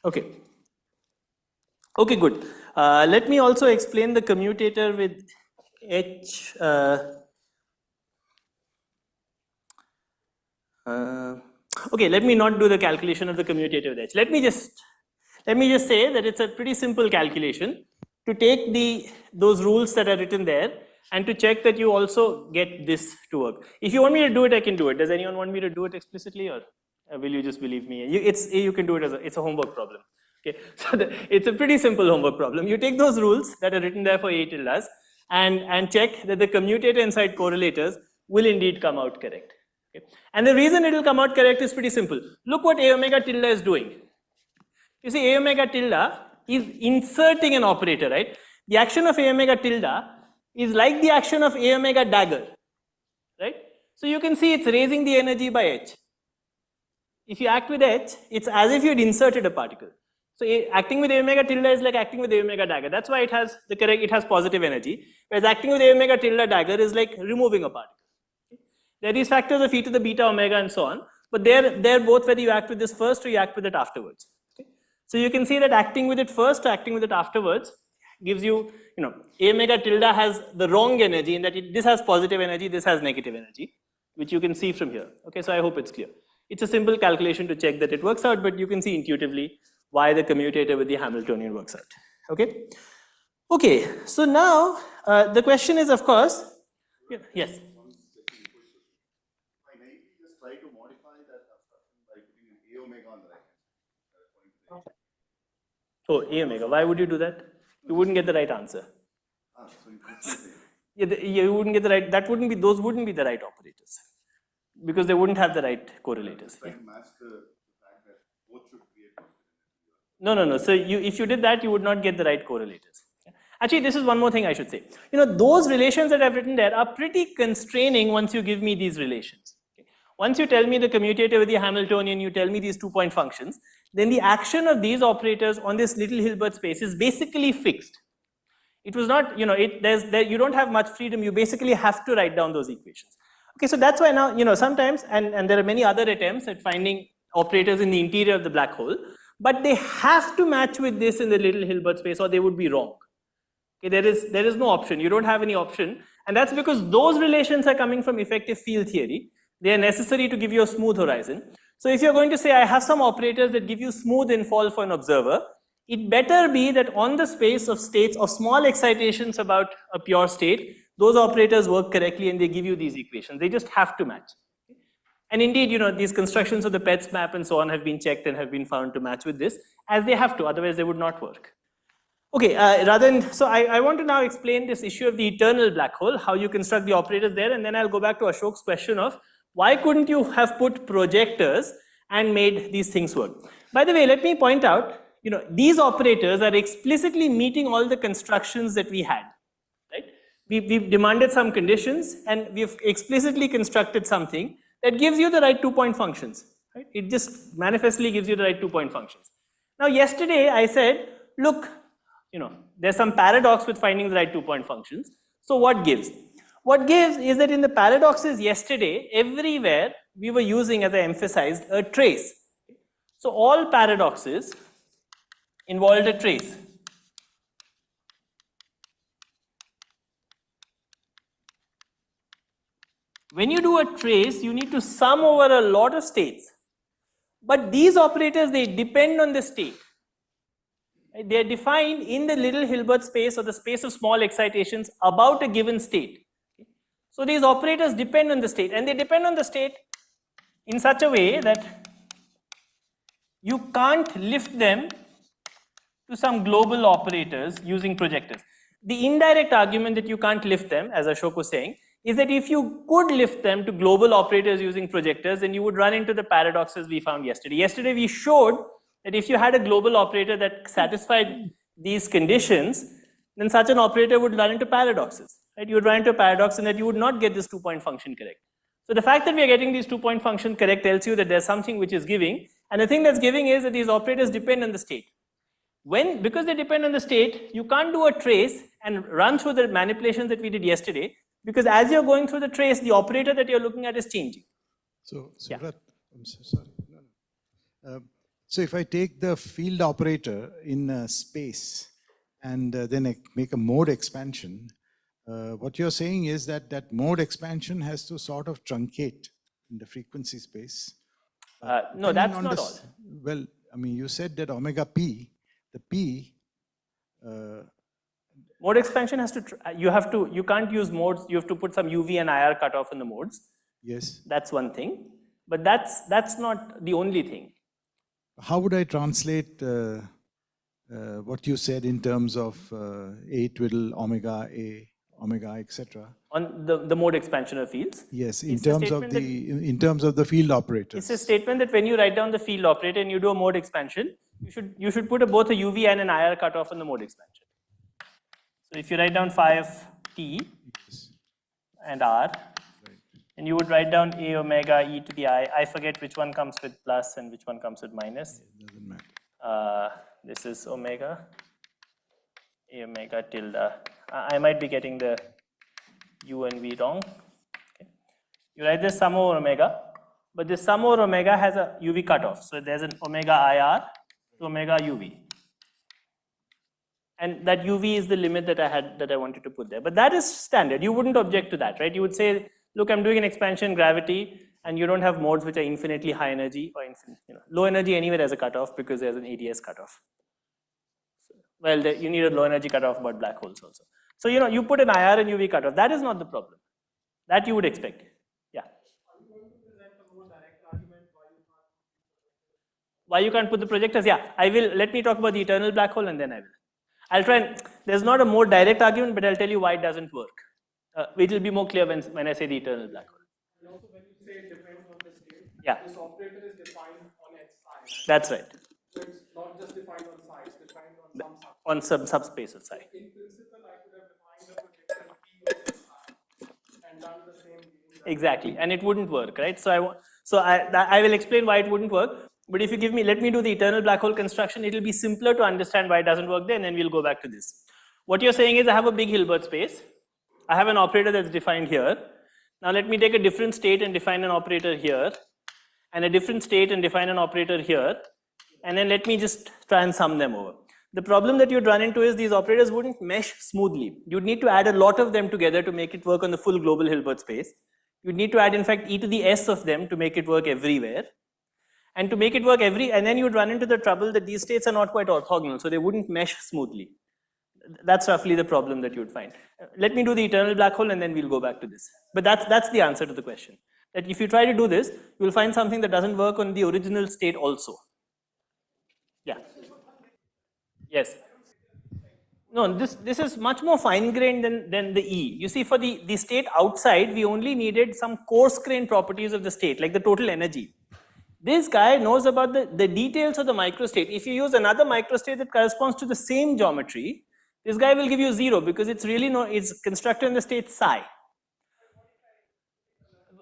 Okay. Okay, good. Let me also explain the commutator with h. Okay, let me not do the calculation of the commutator with h. Let me just say that it's a pretty simple calculation to take those rules that are written there and to check that you also get this to work. If you want me to do it, I can do it. Does anyone want me to do it explicitly, or will you just believe me? You can do it as it's a homework problem. Okay, so it's a pretty simple homework problem. You take those rules that are written there for A tildes and check that the commutator inside correlators will indeed come out correct. Okay. And the reason it will come out correct is pretty simple. Look what A omega tilde is doing. You see, A omega tilde is inserting an operator, right? The action of A omega tilde is like the action of A omega dagger, right? So you can see it's raising the energy by h. If you act with h, it's as if you had inserted a particle. So acting with A omega tilde is like acting with A omega dagger. That's why it has positive energy. Whereas acting with A omega tilde dagger is like removing a particle. There are these factors of e to the beta omega and so on, but they're both whether you act with this first or you act with it afterwards. Okay? So you can see that acting with it first or acting with it afterwards gives you, A omega tilde has the wrong energy in that this has positive energy, this has negative energy, which you can see from here. Okay, so I hope it's clear. It's a simple calculation to check that it works out, but you can see intuitively why the commutator with the Hamiltonian works out. Okay. Okay. So now the question is, of course, yes. I naively just try to modify that abstraction by putting an A omega on the right hand. Oh, A omega. Why would you do that? You wouldn't get the right answer. So you can say, Yeah, you wouldn't get the right. Those wouldn't be the right operators because they wouldn't have the right correlators. try to match the fact that both should create. No. So if you did that, you would not get the right correlators. Actually, this is one more thing I should say. Those relations that I've written there are pretty constraining once you give me these relations. Okay? Once you tell me the commutator with the Hamiltonian, you tell me these 2-point functions, then the action of these operators on this little Hilbert space is basically fixed. It was not, you don't have much freedom. You basically have to write down those equations. Okay, so that's why now, sometimes, and there are many other attempts at finding operators in the interior of the black hole, but they have to match with this in the little Hilbert space or they would be wrong. Okay, there is no option. You don't have any option. And that's because those relations are coming from effective field theory. They are necessary to give you a smooth horizon. So if you're going to say, I have some operators that give you smooth infall for an observer, it better be that on the space of states of small excitations about a pure state, those operators work correctly and they give you these equations. They just have to match. And indeed, these constructions of the Petz map and so on have been checked and have been found to match with this, as they have to, otherwise they would not work. Okay, so I want to now explain this issue of the eternal black hole, how you construct the operators there, and then I'll go back to Ashok's question of why couldn't you have put projectors and made these things work? By the way, let me point out, these operators are explicitly meeting all the constructions that we had, right? We've demanded some conditions and we've explicitly constructed something that gives you the right 2-point functions, right? It just manifestly gives you the right 2-point functions. Now, yesterday I said, look, there's some paradox with finding the right 2-point functions. So what gives? What gives is that in the paradoxes yesterday, everywhere we were using, as I emphasized, a trace. So all paradoxes involved a trace. When you do a trace, you need to sum over a lot of states. But these operators, they depend on the state. They are defined in the little Hilbert space or the space of small excitations about a given state. So these operators depend on the state, and they depend on the state in such a way that you can't lift them to some global operators using projectors. The indirect argument that you can't lift them, as Ashok was saying, is that if you could lift them to global operators using projectors, then you would run into the paradoxes we found yesterday. Yesterday we showed that if you had a global operator that satisfied these conditions, then such an operator would run into paradoxes. Right? You would run into a paradox in that you would not get this 2-point function correct. So the fact that we are getting these 2-point function correct tells you that there's something which is giving, and the thing that's giving is that these operators depend on the state. Because they depend on the state, you can't do a trace and run through the manipulations that we did yesterday, because as you're going through the trace, the operator that you're looking at is changing. So, Yeah. Subrat, I'm so sorry. No. So if I take the field operator in space and then I make a mode expansion, what you're saying is that that mode expansion has to sort of truncate in the frequency space. No, Depending that's on not the all. Well, I mean, you said that omega p, the p, Mode expansion has to, you can't use modes, you have to put some UV and IR cutoff in the modes. yes. That's one thing. But that's not the only thing. How would I translate what you said in terms of A twiddle, omega A, omega, etc.? On the mode expansion of fields. Yes, in It's a terms of statement in terms of the field operators. It's a statement that when you write down the field operator and you do a mode expansion, you should put both a UV and an IR cutoff in the mode expansion. So if you write down phi of t and r, and you would write down a omega e to the I forget which one comes with plus and which one comes with minus. Doesn't matter. This is omega, a omega tilde. I might be getting the u and v wrong. Okay. You write this sum over omega, but this sum over omega has a UV cutoff. So there's an omega IR to omega UV. And that UV is the limit that I wanted to put there. But that is standard. You wouldn't object to that, right? You would say, look, I'm doing an expansion gravity, and you don't have modes which are infinitely high energy or low energy anywhere as a cutoff because there's an ADS cutoff. So, well, you need a low energy cutoff about black holes also. So, you put an IR and UV cutoff. That is not the problem. That you would expect. Yeah. Why you can't put the projectors? Yeah, I will. Let me talk about the eternal black hole and then I will. I'll try and, there's not a more direct argument, but I'll tell you why it doesn't work. It will be more clear when I say the eternal black hole. And also when you say it depends on the state, Yeah. this operator is defined on its side. That's right. So it's not just defined on psi, it's defined on some sub. On some subspace of psi. In principle, I could have defined the projection P versus psi and done the same thing. Exactly, and it wouldn't work, right? So I will explain why it wouldn't work. But if you let me do the eternal black hole construction, it will be simpler to understand why it doesn't work there, and then we'll go back to this. What you're saying is I have a big Hilbert space. I have an operator that's defined here. Now let me take a different state and define an operator here, and a different state and define an operator here, and then let me just try and sum them over. The problem that you'd run into is these operators wouldn't mesh smoothly. You'd need to add a lot of them together to make it work on the full global Hilbert space. You'd need to add, in fact, e to the s of them to make it work everywhere. And to make it work and then you'd run into the trouble that these states are not quite orthogonal, so they wouldn't mesh smoothly. That's roughly the problem that you'd find. Let me do the eternal black hole and then we'll go back to this. But that's the answer to the question. That if you try to do this, you'll find something that doesn't work on the original state also. Yeah. Yes. No, this is much more fine-grained than the E. You see, for the state outside, we only needed some coarse-grained properties of the state, like the total energy. This guy knows about the details of the microstate. If you use another microstate that corresponds to the same geometry, this guy will give you 0 because it's constructed in the state psi.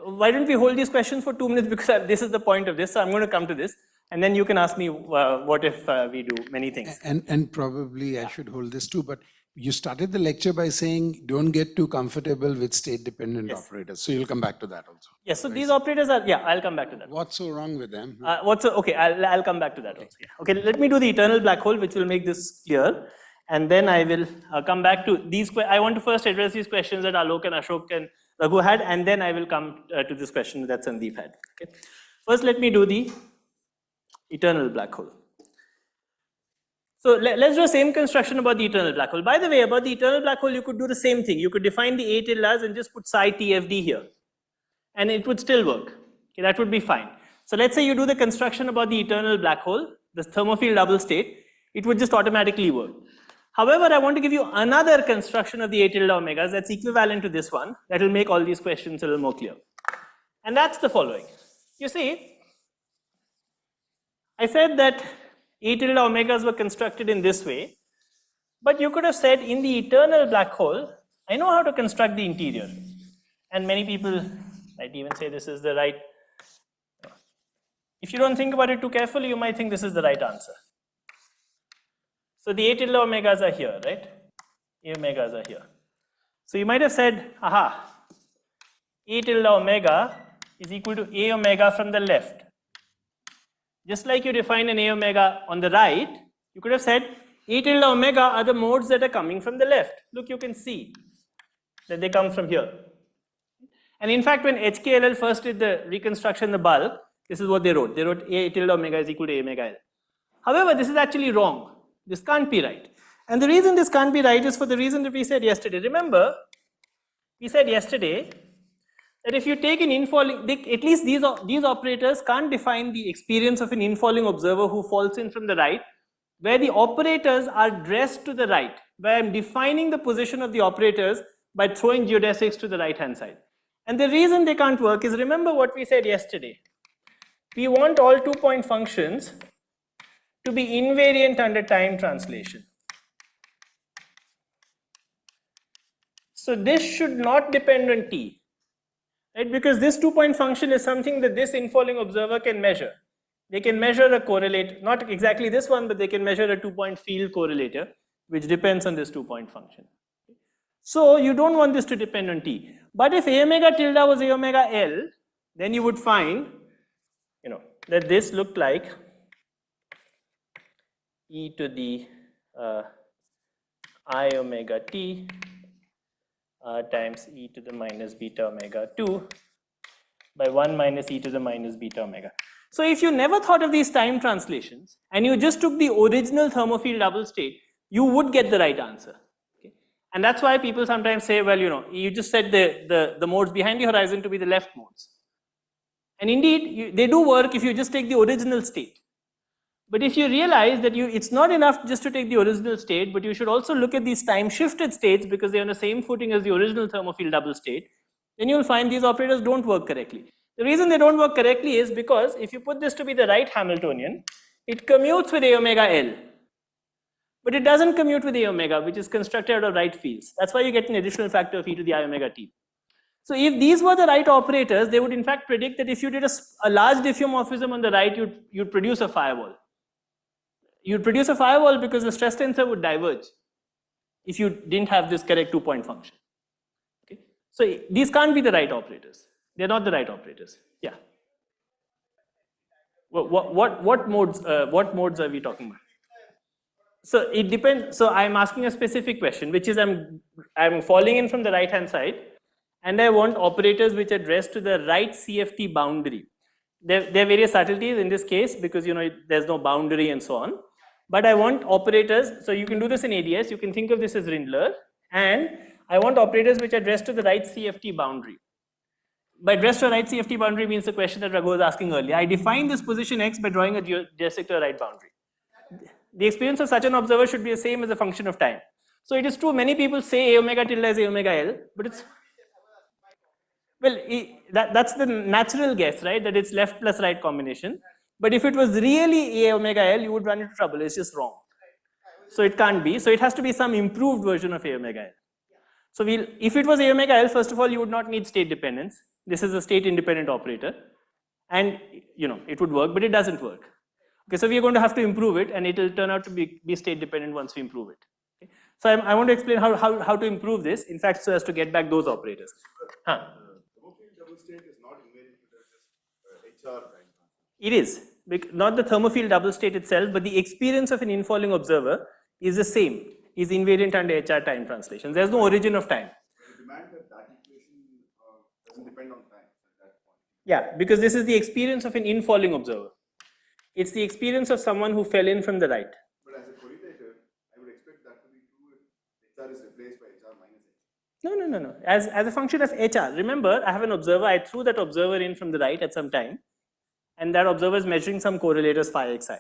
Why don't we hold these questions for 2 minutes, because this is the point of this. So I'm going to come to this, and then you can ask me what if we do many things. And probably I should hold this too, but you started the lecture by saying don't get too comfortable with state-dependent operators. So you'll come back to that also. Yes, so these operators are, I'll come back to that. What's so wrong with them? Okay, I'll come back to that also. Yeah. Okay, let me do the eternal black hole, which will make this clear. And then I will come back to these. I want to first address these questions that Alok and Ashok and Raghu had, and then I will come to this question that Sandeep had. Okay. First, let me do the eternal black hole. So let's do the same construction about the eternal black hole. By the way, about the eternal black hole, you could do the same thing. You could define the A tilde and just put psi TFD here, and it would still work. Okay, that would be fine. So let's say you do the construction about the eternal black hole, the thermofield double state, it would just automatically work. However, I want to give you another construction of the A tilde omegas that's equivalent to this one that will make all these questions a little more clear. And that's the following. You see, I said that A tilde omegas were constructed in this way, but you could have said in the eternal black hole, I know how to construct the interior. And many people might even say this is the right. If you don't think about it too carefully, you might think this is the right answer. So the A tilde omegas are here, right? A omegas are here. So you might have said, aha, A tilde omega is equal to A omega from the left. Just like you define an A omega on the right, you could have said A tilde omega are the modes that are coming from the left. Look, you can see that they come from here. And in fact, when HKLL first did the reconstruction, the bulk, this is what they wrote. They wrote A tilde omega is equal to A omega L. However, this is actually wrong. This can't be right. And the reason this can't be right is for the reason that we said yesterday. Remember, we said yesterday that if you take an infalling, at least these operators can't define the experience of an infalling observer who falls in from the right, where the operators are dressed to the right, where I'm defining the position of the operators by throwing geodesics to the right hand side. And the reason they can't work is, remember what we said yesterday. We want all 2-point functions to be invariant under time translation. So this should not depend on t, right? Because this 2-point function is something that this infalling observer can measure. They can measure a correlate, not exactly this one, but they can measure a 2-point field correlator, which depends on this 2-point function. So you don't want this to depend on t. But if A omega tilde was A omega L, then you would find, that this looked like e to the I omega t times e to the minus beta omega 2 by 1 minus e to the minus beta omega. So if you never thought of these time translations and you just took the original thermofield double state, you would get the right answer. Okay? And that's why people sometimes say, well, you just set the modes behind the horizon to be the left modes. And indeed, they do work if you just take the original state. But if you realize that it's not enough just to take the original state, but you should also look at these time shifted states because they're on the same footing as the original thermofield double state, then you'll find these operators don't work correctly. The reason they don't work correctly is because if you put this to be the right Hamiltonian, it commutes with A omega L. But it doesn't commute with A omega, which is constructed out of right fields. That's why you get an additional factor of e to the I omega t. So if these were the right operators, they would in fact predict that if you did a large diffeomorphism on the right, you'd produce a firewall. You'd produce a firewall because the stress tensor would diverge if you didn't have this correct 2-point function. Okay? So these can't be the right operators. They're not the right operators. Yeah. What modes are we talking about? So it depends. So I'm asking a specific question, which is I'm falling in from the right hand side, and I want operators which are dressed to the right CFT boundary. There are various subtleties in this case because there's no boundary and so on. But I want operators, so you can do this in ADS, you can think of this as Rindler, and I want operators which are dressed to the right CFT boundary. By dressed to the right CFT boundary means the question that Raghu was asking earlier. I define this position x by drawing a geodesic to the right boundary. The experience of such an observer should be the same as a function of time. So it is true, many people say A omega tilde is A omega L, but it's, well, that's the natural guess, right? That it's left plus right combination. But if it was really A omega L, you would run into trouble. It's just wrong. So it can't be. So it has to be some improved version of A omega L. So if it was A omega L, first of all, you would not need state dependence. This is a state independent operator. And it would work, but it doesn't work. Okay, so we are going to have to improve it, and it will turn out to be state dependent once we improve it. Okay? So I want to explain how to improve this, in fact, so as to get back those operators. Thermofield double state is not invariant to just HR time. It is. Not the thermofield double state itself, but the experience of an infalling observer is the same, is invariant under HR time translations. There's no origin of time. The demand that equation doesn't depend on time at that point. Yeah, because this is the experience of an infalling observer. It's the experience of someone who fell in from the right. But as a correlator, I would expect that to be true if HR is replaced by HR minus H. No. As a function of HR, remember, I have an observer, I threw that observer in from the right at some time, and that observer is measuring some correlators phi xi.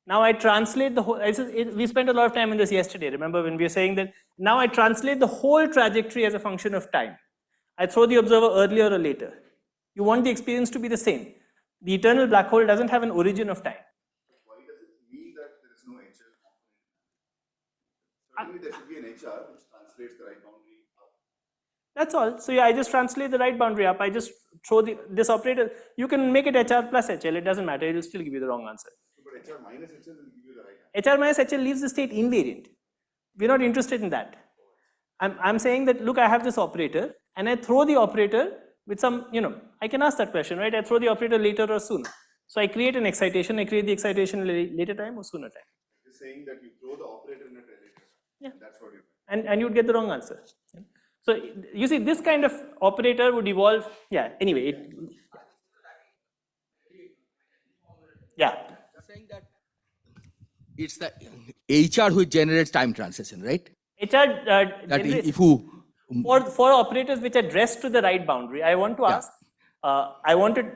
Now I translate the whole, we spent a lot of time on this yesterday, remember when we were saying that, now I translate the whole trajectory as a function of time. I throw the observer earlier or later. You want the experience to be the same. The eternal black hole doesn't have an origin of time. Why does it mean that there is no HR component? Certainly there should be an HR which translates the right boundary up. That's all. So yeah, I just translate the right boundary up. I just throw this operator. You can make it HR plus HL. It doesn't matter. It will still give you the wrong answer. But HR minus HL will give you the right answer. HR minus HL leaves the state invariant. We're not interested in that. I'm saying that, look, I have this operator and I throw the operator with some, I can ask that question, right? I throw the operator later or sooner. So I create an excitation, I create the excitation later time or sooner time. You're saying that you throw the operator in at a later time. Yeah. That's what you And you'd get the wrong answer. So you see, this kind of operator would evolve. Yeah, anyway. Yeah. Saying that it's the HR who generates time transition, right? HR That generates, if you for operators which are dressed to the right boundary, I want to ask,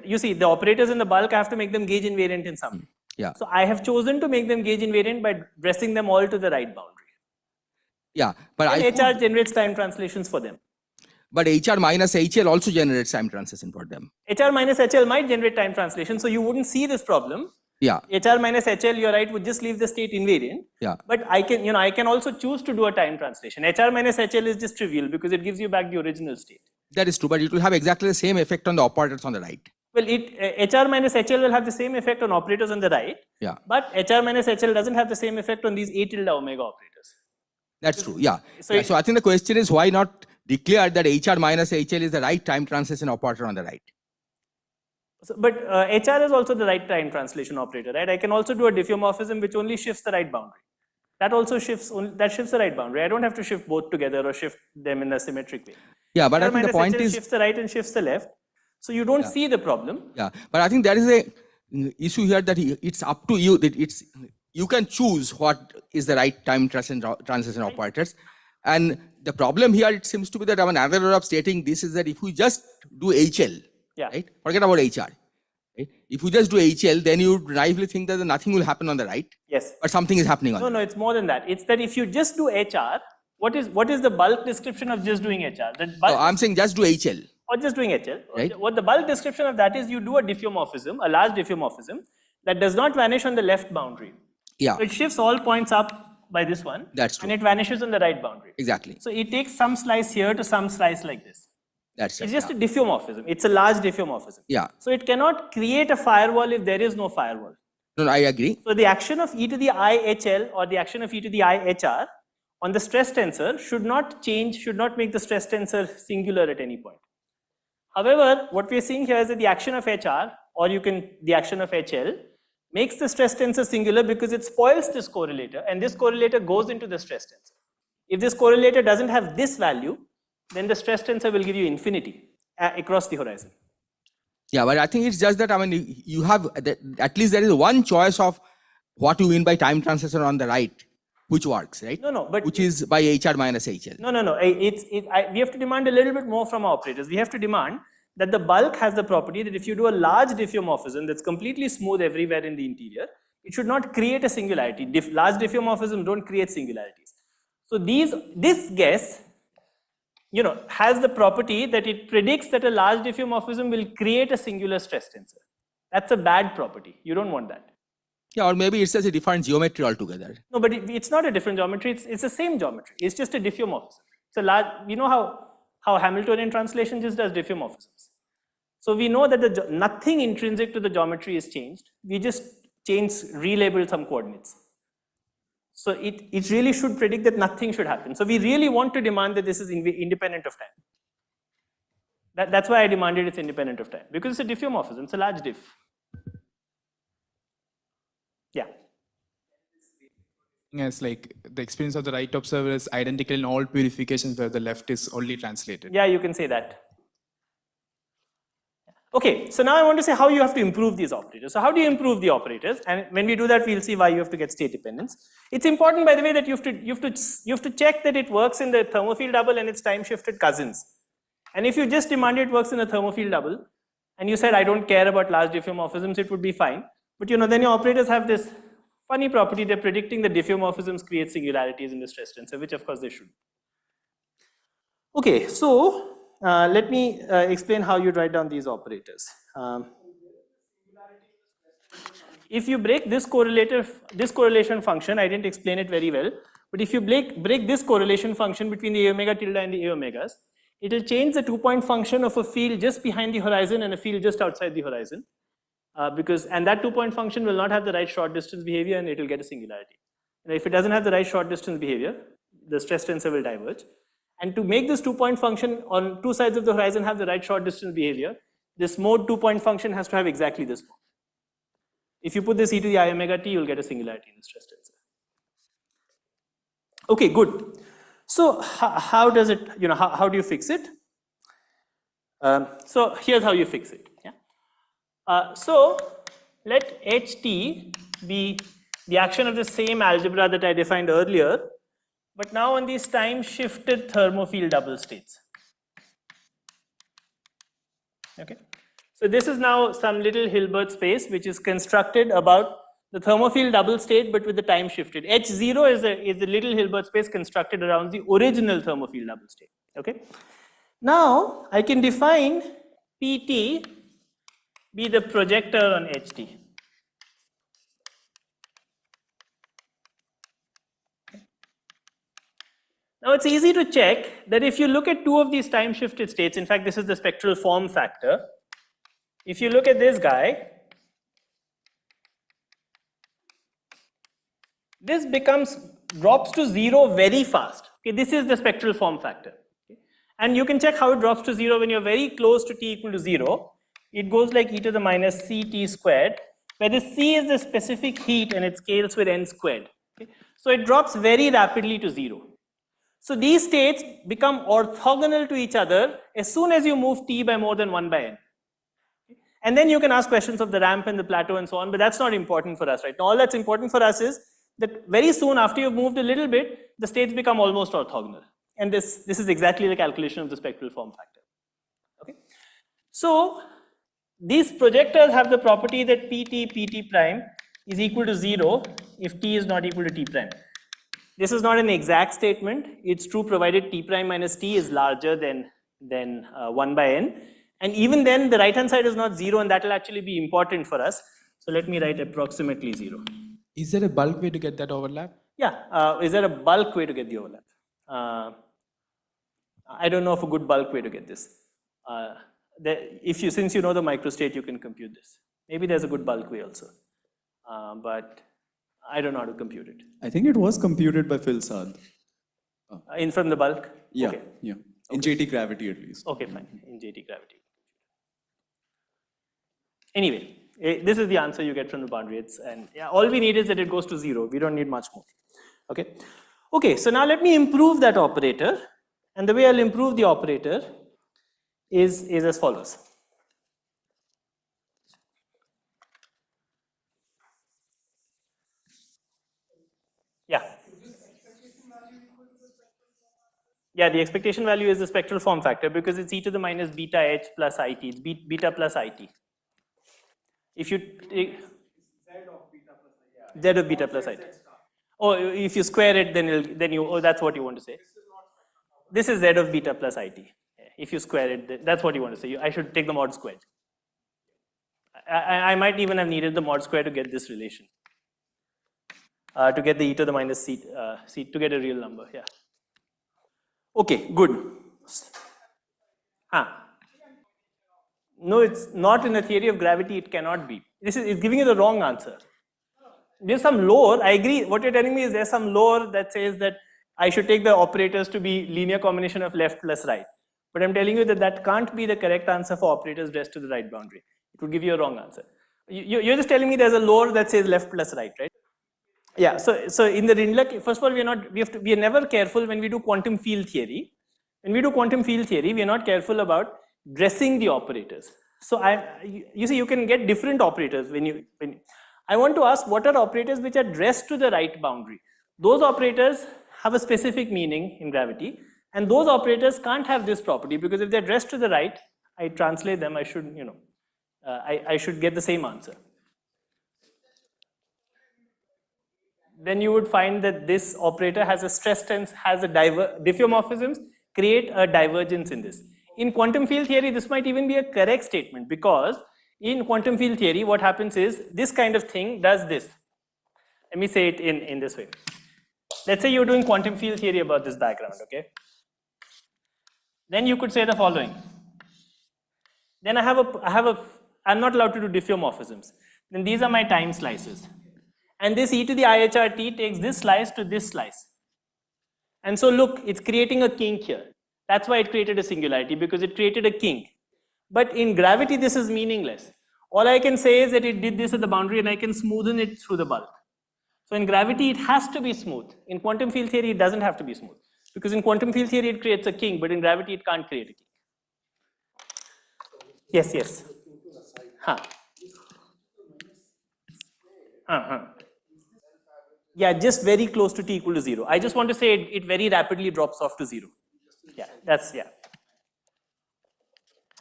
you see, the operators in the bulk, I have to make them gauge invariant in some way. yeah. So I have chosen to make them gauge invariant by dressing them all to the right boundary. Yeah, but And I HR could, generates time translations for them. but HR minus HL also generates time transition for them. HR minus HL might generate time translation, so you wouldn't see this problem. Yeah, HR minus HL, you're right, would just leave the state invariant. yeah, But I can also choose to do a time translation. HR minus HL is just trivial because it gives you back the original state. that is true. But it will have exactly the same effect on the operators on the right. Well, HR minus HL will have the same effect on operators on the right. Yeah, But HR minus HL doesn't have the same effect on these A tilde omega operators. that's true. Yeah. So Yeah, it- so I think the question is why not declare that HR minus HL is the right time translation operator on the right? But HR is also the right time translation operator, right? I can also do a diffeomorphism which only shifts the right boundary. That also shifts the right boundary. I don't have to shift both together or shift them in a symmetric way. Yeah, but I HR think the minus point HL is, shifts the right and shifts the left. So you don't see the problem. yeah, but I think there is a issue here that it's up to you, that you can choose what is the right time transition operators. And the problem here, it seems to be that another way of stating this is that if we just do HL, Yeah. right? Forget about HR. Right? If you just do HL, then you naively think that nothing will happen on the right, Yes. but something is happening on No, the no, it's more than that. It's that if you just do HR, what is the bulk description of just doing HR? The bulk, No, I'm saying just do HL. or just doing HL. Right. What the bulk description of that is, you do a diffeomorphism, a large diffeomorphism that does not vanish on the left boundary. Yeah, So it shifts all points up by this one. That's true. And it vanishes on the right boundary. exactly. So it takes some slice here to some slice like this. That's It's it. just a diffeomorphism. It's a large diffeomorphism. Yeah. So it cannot create a firewall if there is no firewall. No, I agree. So the action of e to the I HL or the action of e to the I HR on the stress tensor should not change, should not make the stress tensor singular at any point. However, what we are seeing here is that the action of HR, or the action of HL, makes the stress tensor singular because it spoils this correlator, and this correlator goes into the stress tensor. If this correlator doesn't have this value, then the stress tensor will give you infinity across the horizon. Yeah, but I think it's just that, you have, at least there is one choice of what you mean by time transition on the right, which works, right? No, but which is by HR minus HL. No. We have to demand a little bit more from our operators. We have to demand that the bulk has the property that if you do a large diffeomorphism that's completely smooth everywhere in the interior, it should not create a singularity. Large diffeomorphisms don't create singularities. So this guess, has the property that it predicts that a large diffeomorphism will create a singular stress tensor. That's a bad property. You don't want that. Yeah, or maybe it's just a different geometry altogether. No, but it's not a different geometry. It's the same geometry. It's just a diffeomorphism. It's a large. How Hamiltonian translation just does diffeomorphisms. So we know that nothing intrinsic to the geometry is changed. We just relabel some coordinates. So it really should predict that nothing should happen. So we really want to demand that this is independent of time. That's why I demanded it's independent of time, because it's a diffeomorphism. It's a large diff. Yeah. As like the experience of the right observer is identical in all purifications where the left is only translated. Yeah, you can say that. Okay, so now I want to say how you have to improve these operators. So how do you improve the operators? And when we do that, we'll see why you have to get state dependence. It's important, by the way, that you have to check that it works in the thermofield double and its time shifted cousins. And if you just demanded it works in the thermofield double, and you said I don't care about large diffeomorphisms, it would be fine. But then your operators have this funny property. They're predicting that diffeomorphisms create singularities in the stress tensor, which of course they should. Okay, so let me explain how you write down these operators. If you break this correlation function, I didn't explain it very well, but if you break this correlation function between the A omega tilde and the A omegas, it will change the 2-point function of a field just behind the horizon and a field just outside the horizon. And that 2-point function will not have the right short distance behavior, and it will get a singularity. And if it doesn't have the right short distance behavior, the stress tensor will diverge. And to make this 2-point function on two sides of the horizon have the right short distance behavior, this mode 2-point function has to have exactly this form. If you put this e to the I omega t, you'll get a singularity in the stress tensor. Okay, good. So how does it, how do you fix it? So here's how you fix it. Yeah? So let ht be the action of the same algebra that I defined earlier, but now on these time-shifted thermofield double states. Okay. So this is now some little Hilbert space which is constructed about the thermofield double state, but with the time shifted. H0 is a little Hilbert space constructed around the original thermofield double state. Okay. Now I can define Pt be the projector on Ht. Now it's easy to check that if you look at two of these time shifted states, in fact this is the spectral form factor. If you look at this guy, this drops to 0 very fast. Okay, this is the spectral form factor. Okay. And you can check how it drops to 0 when you're very close to t equal to 0. It goes like e to the minus ct squared, where the c is the specific heat and it scales with n squared. Okay. So it drops very rapidly to 0. So these states become orthogonal to each other as soon as you move t by more than 1 by n. And then you can ask questions of the ramp and the plateau and so on, but that's not important for us right now. All that's important for us is that very soon after you've moved a little bit, the states become almost orthogonal. And this is exactly the calculation of the spectral form factor. Okay. So these projectors have the property that pt prime is equal to 0 if t is not equal to t prime. This is not an exact statement. It's true provided t prime minus t is larger than 1 by n. And even then, the right-hand side is not 0, and that will actually be important for us. So let me write approximately 0. Is there a bulk way to get that overlap? Yeah, is there a bulk way to get the overlap? I don't know of a good bulk way to get this. Since you know the microstate, you can compute this. Maybe there's a good bulk way also, but I don't know how to compute it. I think it was computed by Phil Saad. In from the bulk? Yeah, Okay. yeah. In JT gravity at least. Okay, fine. In JT gravity. Anyway, this is the answer you get from the boundary. And yeah, all we need is that it goes to 0. We don't need much more. Okay. Okay. So now let me improve that operator, and the way I'll improve the operator is as follows. Yeah. Yeah, the expectation value is the spectral form factor because it's e to the minus beta h plus it. It's beta plus it. If you take z of beta plus it. Oh, if you square it, then you that's what you want to say. This is z of beta plus it. If you square it, that's what you want to say. I should take the mod squared. I might even have needed the mod square to get this relation. To get the e to the minus c to get a real number. Yeah. Okay, good. No, it's not in the theory of gravity, it cannot be. It's giving you the wrong answer. There's some lore, I agree, what you're telling me is there's some lore that says that I should take the operators to be linear combination of left plus right. But I'm telling you that that can't be the correct answer for operators dressed to the right boundary. It would give you a wrong answer. You're just telling me there's a lore that says left plus right, right? Yeah, so in the Rindler, first of all, we are never careful when we do quantum field theory. When we do quantum field theory, we are not careful about dressing the operators. So you see, you can get different operators when I want to ask what are operators which are dressed to the right boundary. Those operators have a specific meaning in gravity, and those operators can't have this property because if they're dressed to the right, I translate them, I should, I should get the same answer. Then you would find that this operator has a stress tense, has a diffeomorphisms, create a divergence in this. In quantum field theory, this might even be a correct statement because in quantum field theory, what happens is this kind of thing does this. Let me say it in this way. Let's say you're doing quantum field theory about this background, okay? Then you could say the following. Then I'm not allowed to do diffeomorphisms. Then these are my time slices. And this e to the IHRT takes this slice to this slice. And so look, it's creating a kink here. That's why it created a singularity, because it created a kink. But in gravity, this is meaningless. All I can say is that it did this at the boundary and I can smoothen it through the bulk. So in gravity, it has to be smooth. In quantum field theory, it doesn't have to be smooth. Because in quantum field theory, it creates a kink, but in gravity, it can't create a kink. Yes, yes. Huh. Yeah, just very close to t equal to 0. I just want to say it very rapidly drops off to 0. Yeah, that's, yeah.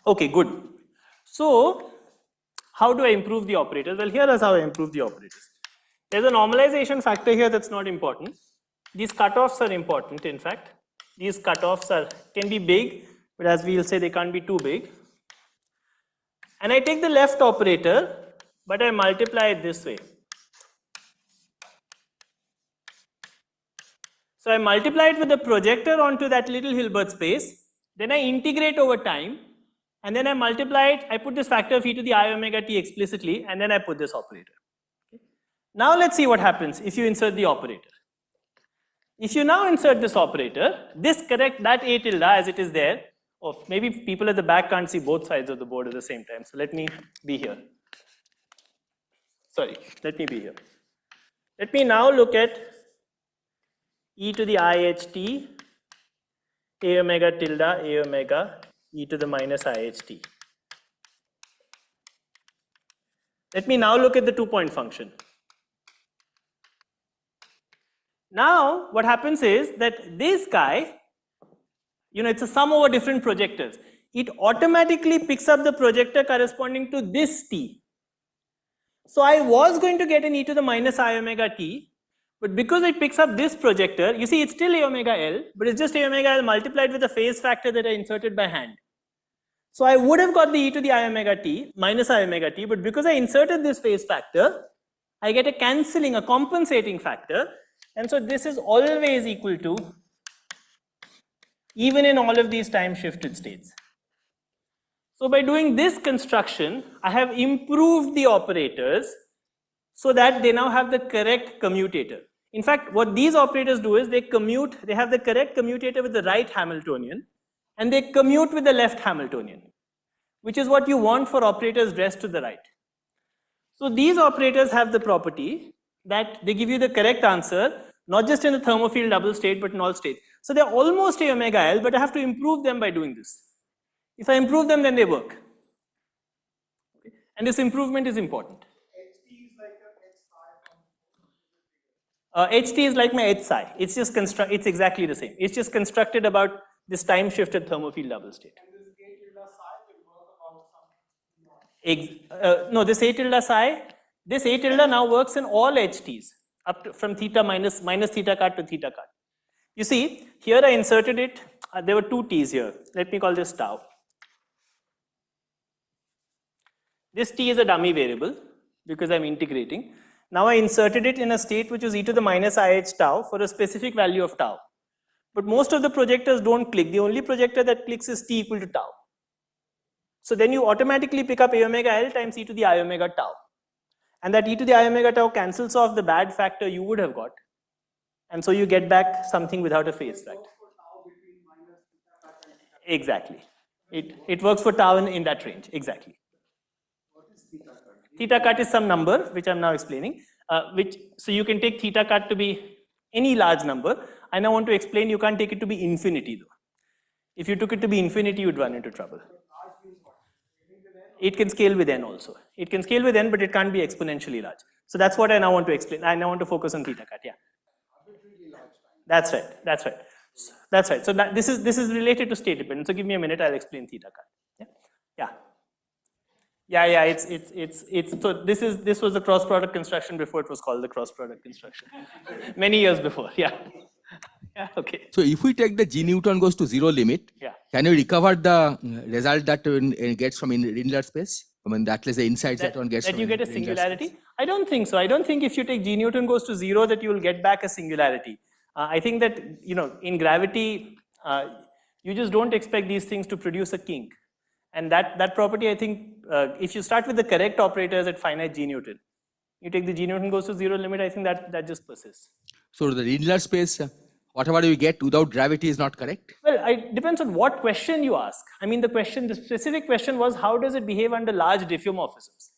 Okay, good. So, how do I improve the operators? Well, here is how I improve the operators. There's a normalization factor here that's not important. These cutoffs are important, in fact. These cutoffs can be big, but as we'll say, they can't be too big. And I take the left operator, but I multiply it this way. So I multiply it with the projector onto that little Hilbert space, then I integrate over time, and then I multiply it, I put this factor of e to the I omega t explicitly, and then I put this operator. Okay. Now let's see what happens if you insert the operator. If you now insert this operator, that A tilde as it is there, maybe people at the back can't see both sides of the board at the same time, so let me be here. Sorry, let me be here. Let me now look at e to the IHT, A omega tilde, A omega, e to the minus IHT. Let me now look at the 2-point function. Now, what happens is that this guy, it's a sum over different projectors. It automatically picks up the projector corresponding to this t. So I was going to get an e to the minus I omega t, but because it picks up this projector, you see it's still A omega L, but it's just A omega L multiplied with the phase factor that I inserted by hand. So I would have got the e to the I omega t, minus I omega t, but because I inserted this phase factor, I get a cancelling, a compensating factor, and so this is always equal to, even in all of these time shifted states. So by doing this construction, I have improved the operators so that they now have the correct commutator. In fact, what these operators do is they have the correct commutator with the right Hamiltonian, and they commute with the left Hamiltonian, which is what you want for operators dressed to the right. So these operators have the property that they give you the correct answer, not just in the thermofield double state, but in all states. So they're almost A omega L, but I have to improve them by doing this. If I improve them, then they work. Okay. And this improvement is important. HT is like my H psi. It's just it's exactly the same. It's just constructed about this time shifted thermofield double state. No, this A tilde psi, this A tilde now works in all HTs up to, from theta minus theta cut to theta cut. You see, here I inserted it. There were two T's here. Let me call this tau. This T is a dummy variable because I'm integrating. Now I inserted it in a state which is e to the minus IH tau for a specific value of tau. But most of the projectors don't click. The only projector that clicks is T equal to tau. So then you automatically pick up A omega L times e to the I omega tau. And that e to the I omega tau cancels off the bad factor you would have got. And so you get back something without a phase factor. Exactly. It works for tau in that range. Exactly. Theta cut is some number, which I'm now explaining. So you can take theta cut to be any large number. And I want to explain you can't take it to be infinity though. If you took it to be infinity, you'd run into trouble. It can scale with n also. It can scale with n, but it can't be exponentially large. So that's what I now want to explain. I now want to focus on theta cut. Yeah. That's right. That's right. That's right. So this is related to state dependence. So give me a minute. I'll explain theta cut. Yeah. Yeah. It's so this was the cross product construction before it was called the cross product construction. Many years before. Yeah. Yeah. Okay. So if we take the G Newton goes to 0 limit, can you recover the result that one gets from inlet space? I mean, that is the insights that one gets. That you get a singularity? I don't think so. I don't think if you take G Newton goes to 0 that you will get back a singularity. I think that, in gravity, you just don't expect these things to produce a kink. And that property, I think, if you start with the correct operators at finite G Newton, You take the G Newton goes to 0 limit, I think that just persists. So the Rindler space, whatever you get without gravity is not correct? Well, it depends on what question you ask. I mean, the specific question was, how does it behave under large diffeomorphisms?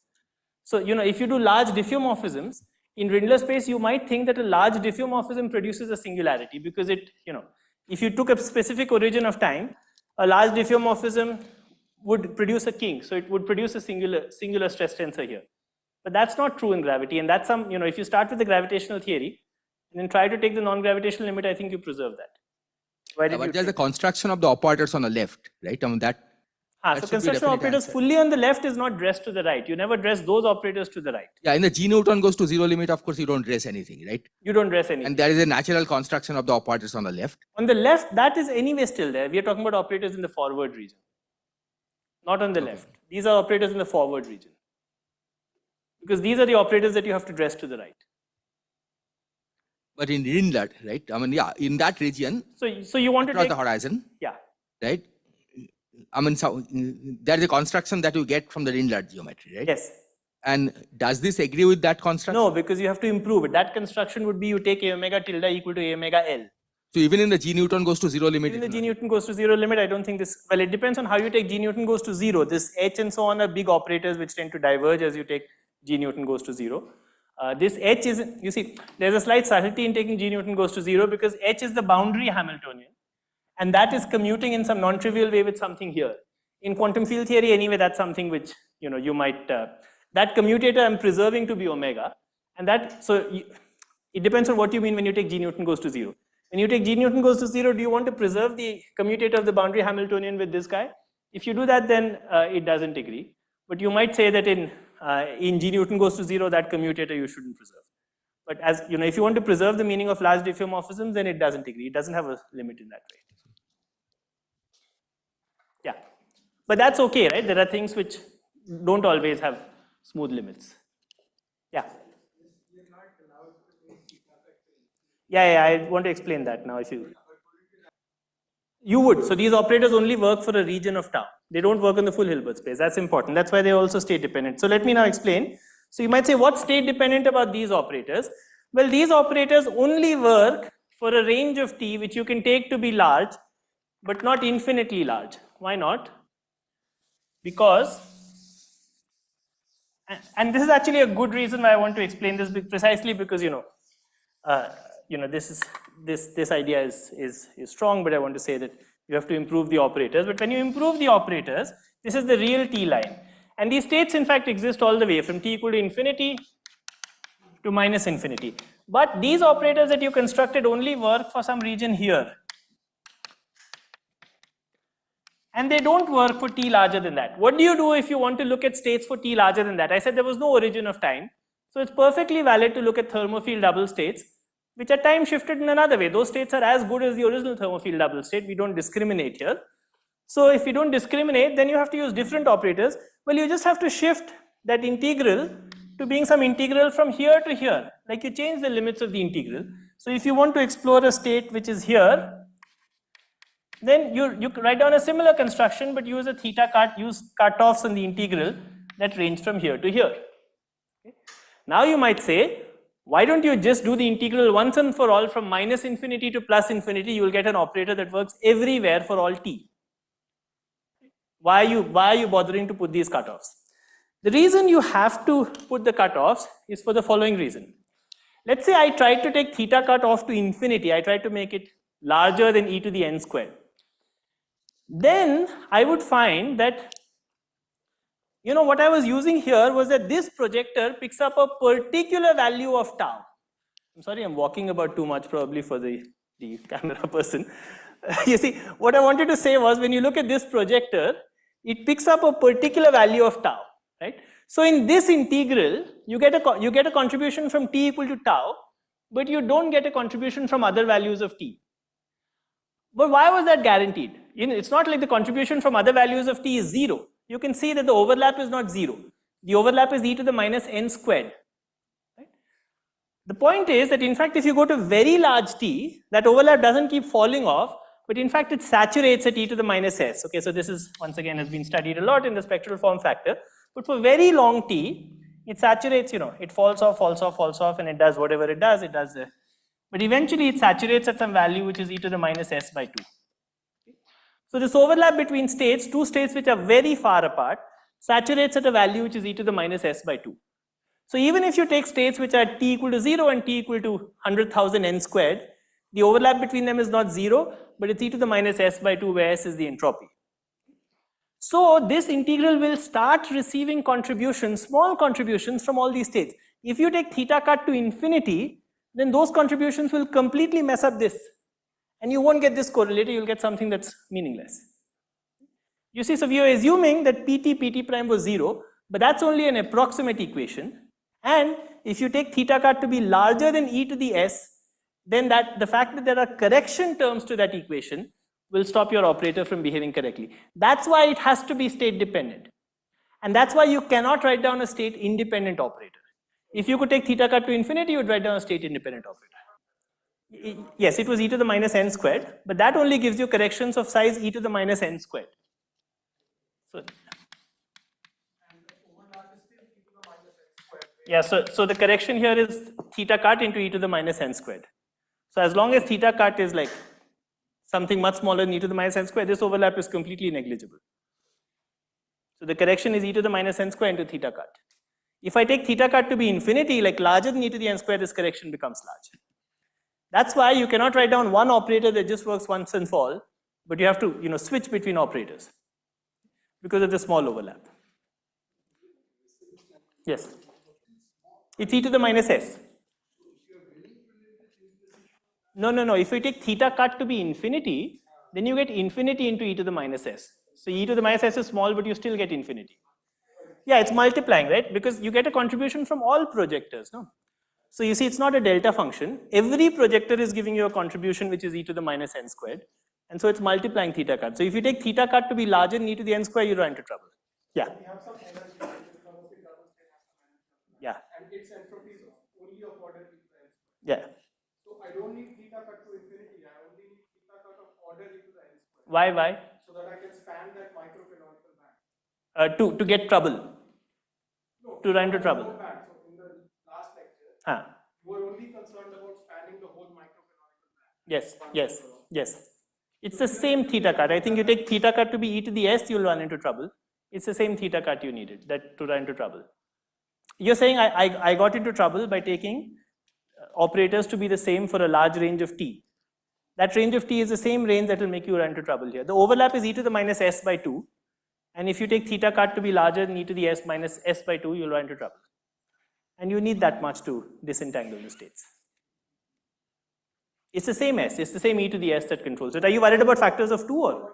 So, if you do large diffeomorphisms, in Rindler space, you might think that a large diffeomorphism produces a singularity because if you took a specific origin of time, a large diffeomorphism would produce a kink. So it would produce a singular stress tensor here. But that's not true in gravity. And that's if you start with the gravitational theory and then try to take the non-gravitational limit, I think you preserve that. Why did But you there's the construction of the operators on the left, right? I mean, that so should be construction definite operators answer. fully on the left is not dressed to the right. You never dress those operators to the right. Yeah, in the G Newton goes to 0 limit, of course, you don't dress anything, right? You don't dress anything. And there is a natural construction of the operators on the left. On the left, that is anyway still there. We are talking about operators in the forward region. Not on the left. These are operators in the forward region. Because these are the operators that you have to dress to the right. But in Rindler, right? I mean, yeah, in that region, So you want to across take... the horizon, Yeah. right? I mean, so there is a construction that you get from the Rindler geometry, right? Yes. And does this agree with that construction? No, because you have to improve it. That construction would be you take a omega tilde equal to a omega L. So even in the G Newton goes to 0 limit. Even the G Newton goes to 0 limit, I don't think this, well, it depends on how you take G Newton goes to 0. This H and so on are big operators which tend to diverge as you take G Newton goes to 0. This H is, you see, there's a slight subtlety in taking G Newton goes to 0 because H is the boundary Hamiltonian. And that is commuting in some non-trivial way with something here. In quantum field theory, anyway, that's something which, you might, that commutator I'm preserving to be omega. And that, it depends on what you mean when you take G Newton goes to 0. When you take G Newton goes to 0, do you want to preserve the commutator of the boundary Hamiltonian with this guy? If you do that, then it doesn't agree. But you might say that in G Newton goes to 0, that commutator you shouldn't preserve. But as if you want to preserve the meaning of large diffeomorphisms, then it doesn't agree. It doesn't have a limit in that way. Yeah. But that's okay, right? There are things which don't always have smooth limits. Yeah. Yeah, I want to explain that now. If you would. So these operators only work for a region of tau. They don't work on the full Hilbert space. That's important. That's why they're also state dependent. So let me now explain. So you might say, what's state dependent about these operators? Well, these operators only work for a range of t which you can take to be large, but not infinitely large. Why not? Because, and this is actually a good reason why I want to explain this precisely because this idea is strong, but I want to say that you have to improve the operators. But when you improve the operators, this is the real t line. And these states, in fact, exist all the way from t equal to infinity to minus infinity. But these operators that you constructed only work for some region here. And they don't work for t larger than that. What do you do if you want to look at states for t larger than that? I said there was no origin of time. So it's perfectly valid to look at thermofield double states, which are time shifted in another way. Those states are as good as the original thermofield double state. We don't discriminate here. So if you don't discriminate, then you have to use different operators. Well, you just have to shift that integral to being some integral from here to here. Like you change the limits of the integral. So if you want to explore a state which is here, then you write down a similar construction, but use a theta use cutoffs on the integral that range from here to here. Okay. Now you might say, why don't you just do the integral once and for all from minus infinity to plus infinity? You will get an operator that works everywhere for all t. Why are you bothering to put these cutoffs? The reason you have to put the cutoffs is for the following reason. Let's say I tried to take theta cutoff to infinity. I tried to make it larger than e to the n squared. Then I would find that, what I was using here was that this projector picks up a particular value of tau. I'm sorry, I'm walking about too much probably for the camera person. You see, what I wanted to say was when you look at this projector, it picks up a particular value of tau, right? So in this integral, you get a contribution from t equal to tau, but you don't get a contribution from other values of t. But why was that guaranteed? It's not like the contribution from other values of t is 0. You can see that the overlap is not 0. The overlap is e to the minus n squared. Right? The point is that in fact, if you go to very large t, that overlap doesn't keep falling off, but in fact it saturates at e to the minus s. Okay, so this is once again has been studied a lot in the spectral form factor. But for very long t, It saturates, it falls off, and it does whatever it does, but eventually it saturates at some value which is e to the minus s by 2. So this overlap between states, two states which are very far apart, saturates at a value which is e to the minus s by 2. So even if you take states which are t equal to 0 and t equal to 100,000 n squared, the overlap between them is not 0, but it's e to the minus s by 2, where s is the entropy. So this integral will start receiving contributions, small contributions from all these states. If you take theta cut to infinity, then those contributions will completely mess up this. And you won't get this correlator, you'll get something that's meaningless. You see, so we are assuming that pt prime was 0, but that's only an approximate equation. And if you take theta cut to be larger than e to the s, then the fact that there are correction terms to that equation will stop your operator from behaving correctly. That's why it has to be state dependent. And that's why you cannot write down a state independent operator. If you could take theta cut to infinity, you would write down a state independent operator. Yes, it was e to the minus n squared, but that only gives you corrections of size e to the minus n squared. So, yeah, so the correction here is theta cut into e to the minus n squared. So as long as theta cut is like something much smaller than e to the minus n squared, this overlap is completely negligible. So the correction is e to the minus n squared into theta cut. If I take theta cut to be infinity, like larger than e to the n squared, this correction becomes large. That's why you cannot write down one operator that just works once and for all, but you have to switch between operators because of the small overlap. Yes. It's e to the minus s. No. If you take theta cut to be infinity, then you get infinity into e to the minus s. So e to the minus s is small, but you still get infinity. Yeah, it's multiplying, right? Because you get a contribution from all projectors, no? So you see, it's not a delta function. Every projector is giving you a contribution which is e to the minus n squared. And so it's multiplying theta cut. So if you take theta cut to be larger than e to the n squared, you run into trouble. Yeah. We have some energy, because the double state has some energy. Yeah. And its entropy is only of order e to the n squared. Yeah. So I don't need theta cut to infinity. I only need theta cut of order e to the n squared. Why? So that I can span that microcanonical band. To get trouble. No, to run into trouble. So in the last lecture, you were only concerned about spanning the whole microcanonical band. Yes. It's the same theta cut. I think you take theta cut to be e to the s, you'll run into trouble. It's the same theta cut you needed to run into trouble. You're saying I got into trouble by taking operators to be the same for a large range of t. That range of t is the same range that will make you run into trouble here. The overlap is e to the minus s by 2. And if you take theta cut to be larger than e to the s minus s by 2, you'll run into trouble. And you need that much to disentangle the states. It's the same s, it's the same e to the s that controls it. Are you worried about factors of 2 or? Earlier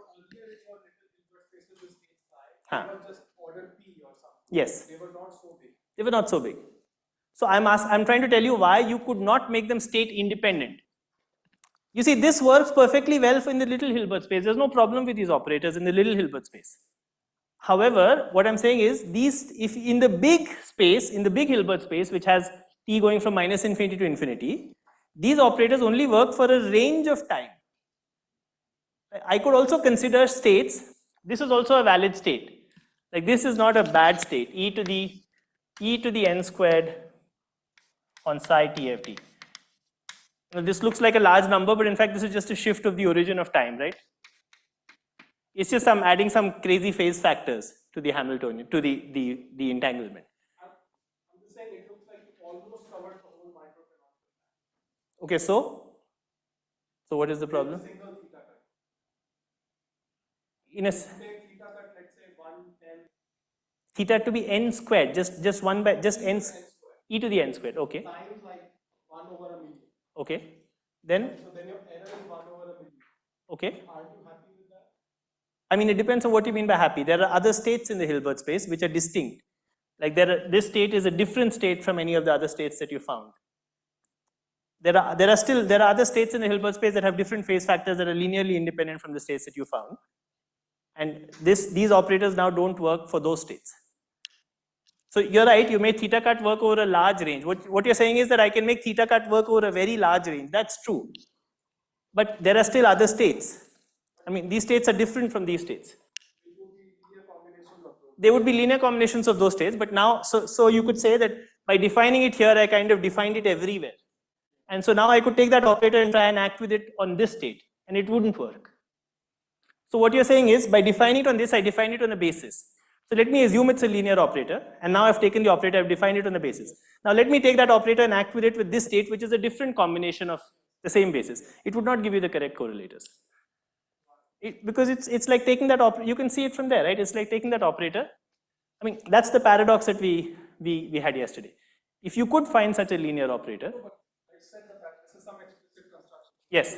it was little spaces with states high. They were just order p or something. Yes. They were not so big. They were not so big. So I'm trying to tell you why you could not make them state independent. You see, this works perfectly well in the little Hilbert space. There's no problem with these operators in the little Hilbert space. However, what I'm saying is if in the big space, in the big Hilbert space, which has t going from minus infinity to infinity, these operators only work for a range of time. I could also consider states. This is also a valid state. Like this is not a bad state, e to the n squared on psi t of t. Now, this looks like a large number, but in fact, this is just a shift of the origin of time, right? It's just adding some crazy phase factors to the Hamiltonian, to the entanglement. I'm just saying it looks like you almost covered the whole microcanonical. Okay, so what is the problem? Single theta cut. In a Take theta cut, let's say 1/10. theta to be n squared, just n e to the n squared. Okay. Times like 1 over a million. Okay. Then. So then your error is 1 over a million. Okay. Are you happy with that? I mean, it depends on what you mean by happy. There are other states in the Hilbert space which are distinct. Like this state is a different state from any of the other states that you found. There are other states in the Hilbert space that have different phase factors that are linearly independent from the states that you found. And these operators now don't work for those states. So you're right, you made theta cut work over a large range. What you're saying is that I can make theta cut work over a very large range. That's true. But there are still other states. I mean, these states are different from these states. It would be a combination of those. they would be linear combinations of those states, but now, so you could say that by defining it here, I kind of defined it everywhere. And so now I could take that operator and try and act with it on this state, and it wouldn't work. So what you're saying is, by defining it on this, I define it on a basis. So let me assume it's a linear operator, and now I've taken the operator, I've defined it on a basis. Now let me take that operator and act with it with this state, which is a different combination of the same basis. It would not give you the correct correlators. Because it's like taking that operator, you can see it from there, right? It's like taking that operator. I mean, that's the paradox that we had yesterday. If you could find such a linear operator. Yes.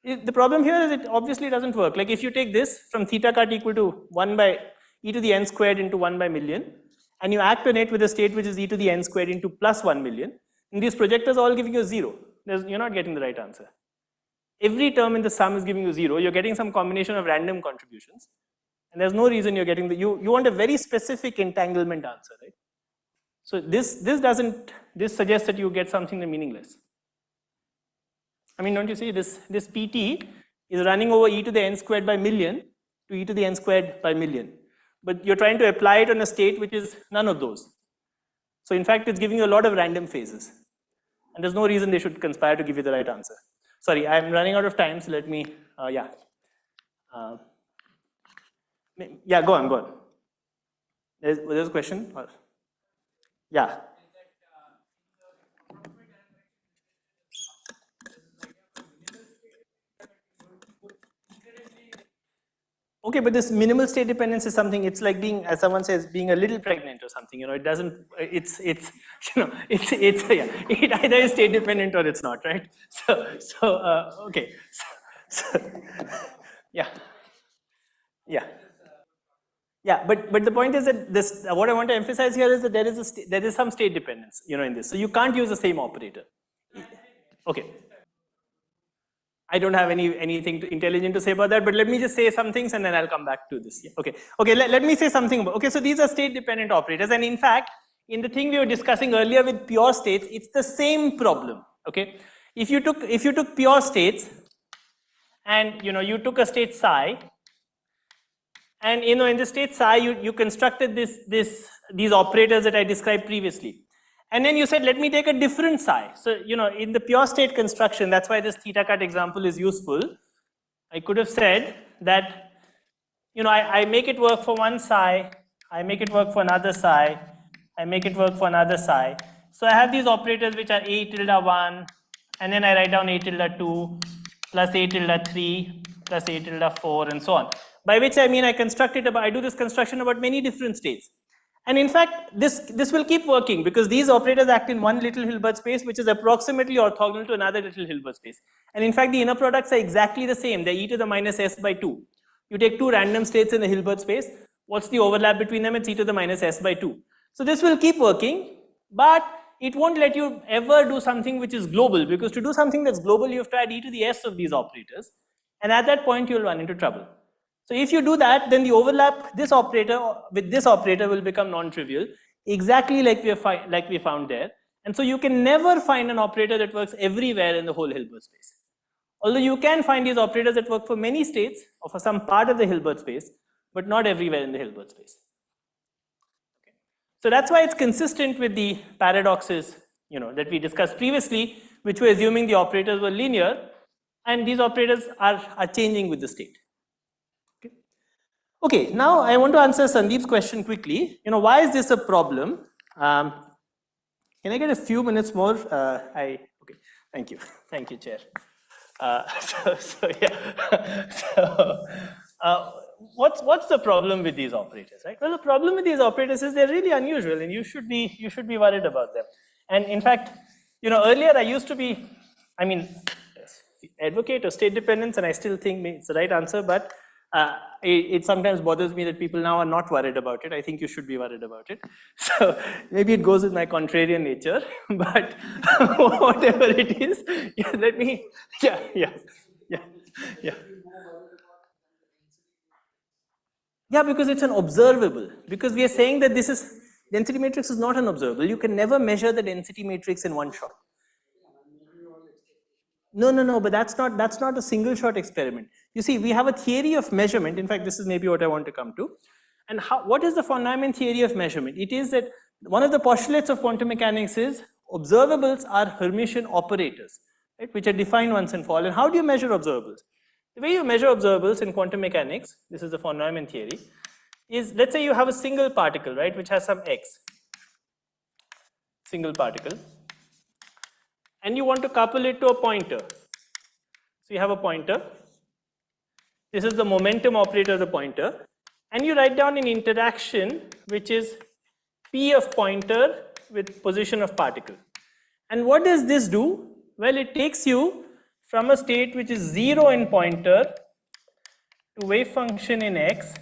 The problem here is it obviously doesn't work. Like if you take this from theta cut equal to 1 by e to the n squared into 1 by million, and you act on it with a state which is e to the n squared into plus 1 million, and these projectors are all giving you 0. You're not getting the right answer. Every term in the sum is giving you 0. You're getting some combination of random contributions. And there's no reason you're getting you want a very specific entanglement answer, right? So this suggests that you get something meaningless. I mean, don't you see this PT is running over e to the n squared by million to e to the n squared by million. But you're trying to apply it on a state which is none of those. So in fact, it's giving you a lot of random phases. And there's no reason they should conspire to give you the right answer. Sorry, I'm running out of time, so let me, yeah, go on. There's a question? Yeah. Okay, but this minimal state dependence is something, it's like being, as someone says, being a little pregnant or something, it doesn't, it either is state dependent or it's not, right? Okay, yeah, but the point is that what I want to emphasize here is that there is some state dependence, in this. So you can't use the same operator. Okay. I don't have anything intelligent to say about that, but let me just say some things and then I'll come back to this. Yeah. Okay. Let me say something about. Okay, so these are state-dependent operators, and in fact, in the thing we were discussing earlier with pure states, it's the same problem. Okay, if you took pure states, and you took a state psi, and in the state psi you constructed these operators that I described previously. And then you said, let me take a different psi. So, in the pure state construction, that's why this theta cut example is useful. I could have said that, I make it work for one psi, I make it work for another psi, I make it work for another psi. So I have these operators which are a tilde 1, and then I write down a tilde 2, plus a tilde 3, plus a tilde 4, and so on. By which I mean I do this construction about many different states. And in fact, this will keep working because these operators act in one little Hilbert space, which is approximately orthogonal to another little Hilbert space. And in fact, the inner products are exactly the same. They're e to the minus s by 2. You take two random states in the Hilbert space. What's the overlap between them? It's e to the minus s by 2. So this will keep working, but it won't let you ever do something which is global, because to do something that's global, you have to add e to the s of these operators. And at that point, you'll run into trouble. So if you do that, then the overlap, this operator with this operator will become non-trivial, exactly like we found there. And so you can never find an operator that works everywhere in the whole Hilbert space. Although you can find these operators that work for many states or for some part of the Hilbert space, but not everywhere in the Hilbert space. Okay. So that's why it's consistent with the paradoxes, that we discussed previously, which were assuming the operators were linear, and these operators are changing with the state. Okay, now I want to answer Sandeep's question quickly. Why is this a problem? Can I get a few minutes more? Okay, thank you. Thank you, Chair. What's the problem with these operators, right? Well, the problem with these operators is they're really unusual, and you should be worried about them. And in fact, earlier I used to be, advocate of state dependence, and I still think it's the right answer, but it sometimes bothers me that people now are not worried about it. I think you should be worried about it. So maybe it goes with my contrarian nature, but whatever it is, Yeah, because it's an observable. Because we are saying that density matrix is not an observable. You can never measure the density matrix in one shot. No, but that's not a single shot experiment. You see, we have a theory of measurement. In fact, this is maybe what I want to come to. And what is the von Neumann theory of measurement? It is that one of the postulates of quantum mechanics is observables are Hermitian operators, right, which are defined once and for all. And how do you measure observables? The way you measure observables in quantum mechanics, this is the von Neumann theory, is let's say you have a single particle, right, which has some x, single particle, and you want to couple it to a pointer. So you have a pointer. This is the momentum operator of the pointer. And you write down an interaction which is p of pointer with position of particle. And what does this do? Well, it takes you from a state which is 0 in pointer to wave function in x.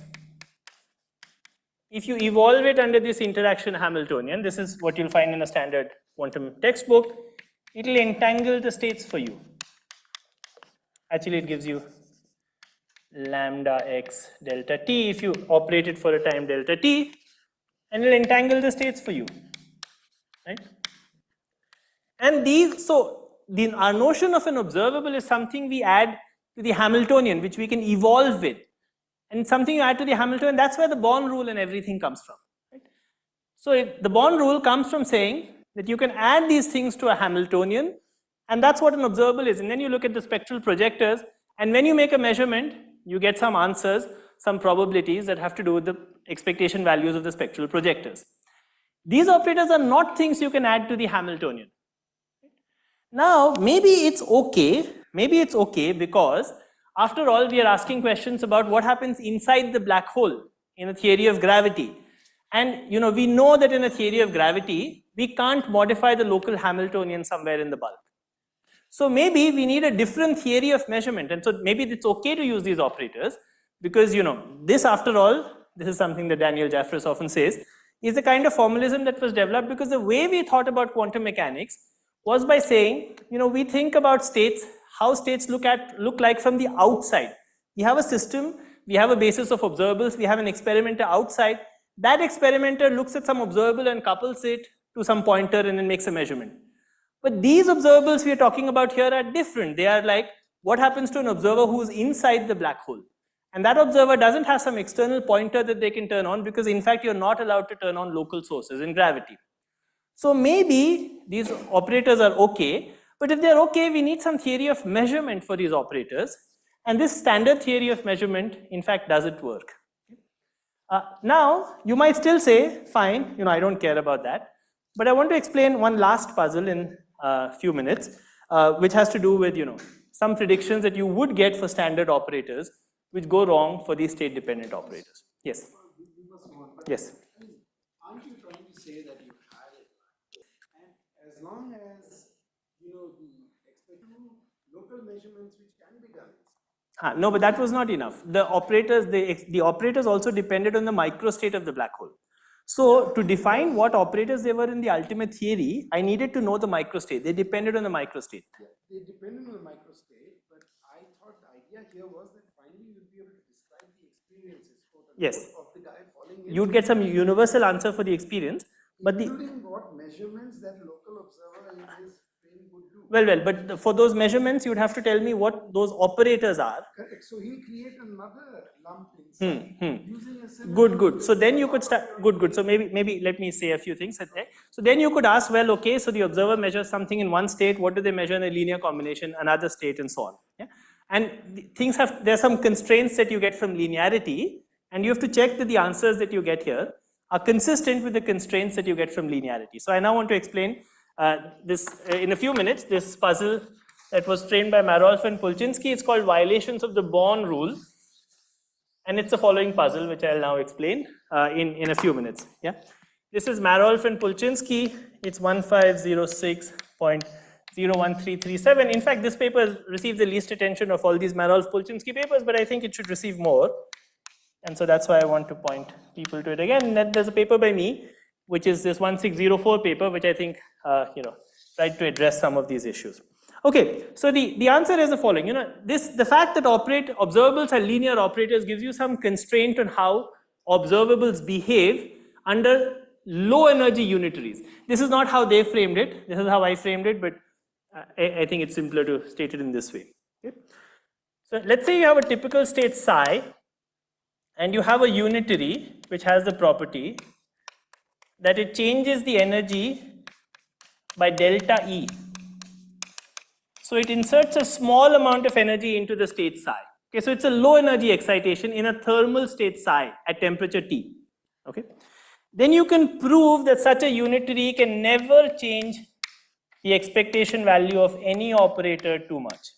If you evolve it under this interaction Hamiltonian, this is what you'll find in a standard quantum textbook, it will entangle the states for you. Actually, it gives you lambda x delta t if you operate it for a time delta t, and it will entangle the states for you, right? And our notion of an observable is something we add to the Hamiltonian, which we can evolve with, and something you add to the Hamiltonian. That's where the Born rule and everything comes from, right? So the Born rule comes from saying that you can add these things to a Hamiltonian, and that's what an observable is. And then you look at the spectral projectors, and when you make a measurement, you get some answers, some probabilities that have to do with the expectation values of the spectral projectors. These operators are not things you can add to the Hamiltonian. Now, maybe it's okay because after all, we are asking questions about what happens inside the black hole in a theory of gravity. And we know that in a theory of gravity, we can't modify the local Hamiltonian somewhere in the bulk. So maybe we need a different theory of measurement, and so maybe it's okay to use these operators because this after all, this is something that Daniel Jaffrus often says, is a kind of formalism that was developed because the way we thought about quantum mechanics was by saying, we think about states, how states look like from the outside. We have a system, we have a basis of observables, we have an experimenter outside. That experimenter looks at some observable and couples it to some pointer and then makes a measurement. But these observables we are talking about here are different. They are like what happens to an observer who is inside the black hole. And that observer doesn't have some external pointer that they can turn on because in fact you're not allowed to turn on local sources in gravity. So maybe these operators are okay, but if they're okay, we need some theory of measurement for these operators. And this standard theory of measurement in fact doesn't work. Now, you might still say, fine, I don't care about that. But I want to explain one last puzzle in a few minutes, which has to do with, some predictions that you would get for standard operators, which go wrong for these state-dependent operators. Yes? Yes? Aren't you trying to say that you had it? And as long as, the expected local measurements which can be done. No, but that was not enough. The operators also depended on the microstate of the black hole. So to define what operators they were in the ultimate theory, I needed to know the microstate. They depended on the microstate. Yeah, they depended on the microstate, but I thought the idea here was that finally you'd be able to describe the experiences Yes. of the guy falling in. You'd get some universal answer for the experience, but including what measurements that local observer in his frame would do. Well, but for those measurements, you'd have to tell me what those operators are. Correct. So he'll create another lump inside using a similar. Good. So then you could start. Good. So maybe let me say a few things. Okay. So then you could ask, well, okay. So the observer measures something in one state. What do they measure in a linear combination, another state, and so on. Yeah. And there are some constraints that you get from linearity, and you have to check that the answers that you get here are consistent with the constraints that you get from linearity. So I now want to explain this in a few minutes. This puzzle that was framed by Marolf and Polchinski. It's called Violations of the Born rule. And it's the following puzzle, which I'll now explain in a few minutes. Yeah, this is Marolf and Polchinski. It's 1506.01337. In fact, this paper has received the least attention of all these Marolf-Polchinski papers, but I think it should receive more. And so that's why I want to point people to it again. And then there's a paper by me, which is this 1604 paper, which I think tried to address some of these issues. Okay, so the answer is the following. The fact that observables are linear operators gives you some constraint on how observables behave under low energy unitaries. This is not how they framed it. This is how I framed it, but I think it's simpler to state it in this way. Okay? So let's say you have a typical state psi, and you have a unitary which has the property that it changes the energy by delta E. So it inserts a small amount of energy into the state psi. Okay, so it's a low energy excitation in a thermal state psi at temperature T. Okay, then you can prove that such a unitary can never change the expectation value of any operator too much.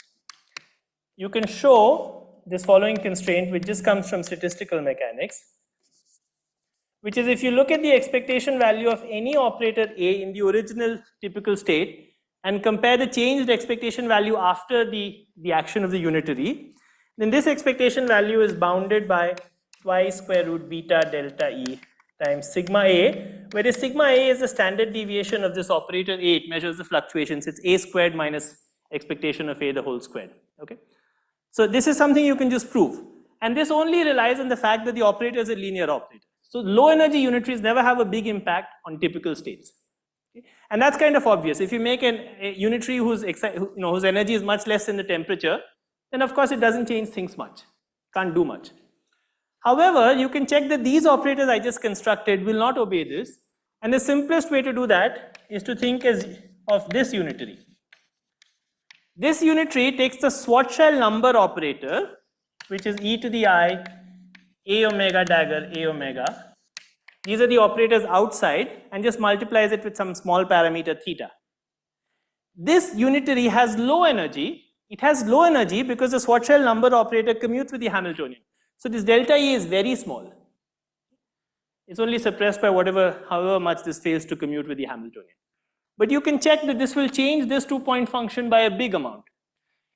You can show this following constraint, which just comes from statistical mechanics, which is if you look at the expectation value of any operator A in the original typical state and compare the changed expectation value after the action of the unitary, then this expectation value is bounded by twice square root beta delta E times sigma A, whereas sigma A is the standard deviation of this operator A. It measures the fluctuations. It's A squared minus expectation of A the whole squared. Okay, so this is something you can just prove, and this only relies on the fact that the operator is a linear operator. So low energy unitaries never have a big impact on typical states. Okay? And that's kind of obvious. If you make a unitary whose energy is much less than the temperature, then of course it doesn't change things much, can't do much. However, you can check that these operators I just constructed will not obey this, and the simplest way to do that is to think of this unitary. This unitary takes the Schwarzschild number operator, which is e to the I A omega dagger A omega. These are the operators outside, and just multiplies it with some small parameter theta. This unitary has low energy. It has low energy because the Schwarzschild number operator commutes with the Hamiltonian. So this delta E is very small. It's only suppressed by however much this fails to commute with the Hamiltonian. But you can check that this will change this 2-point function by a big amount.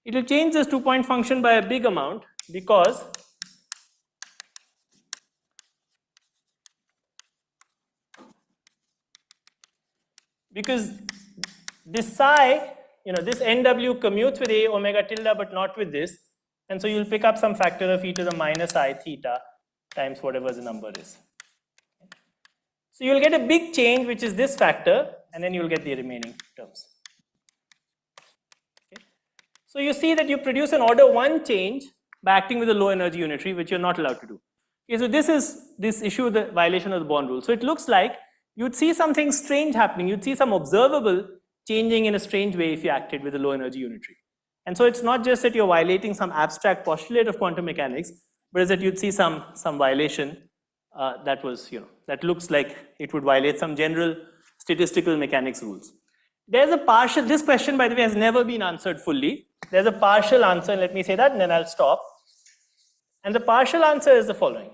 It will change this 2-point function by a big amount because this psi, this NW commutes with A omega tilde but not with this, and so you'll pick up some factor of e to the minus I theta times whatever the number is. So you'll get a big change, which is this factor, and then you'll get the remaining terms. Okay. So you see that you produce an order 1 change by acting with a low energy unitary, which you're not allowed to do. Okay, so this is this issue, the violation of the Born rule. So it looks like you'd see something strange happening. You'd see some observable changing in a strange way if you acted with a low energy unitary. And so it's not just that you're violating some abstract postulate of quantum mechanics, but is that you'd see some violation that was, that looks like it would violate some general statistical mechanics rules. There's a partial, this question by the way has never been answered fully. There's a partial answer, let me say that, and then I'll stop. And the partial answer is the following.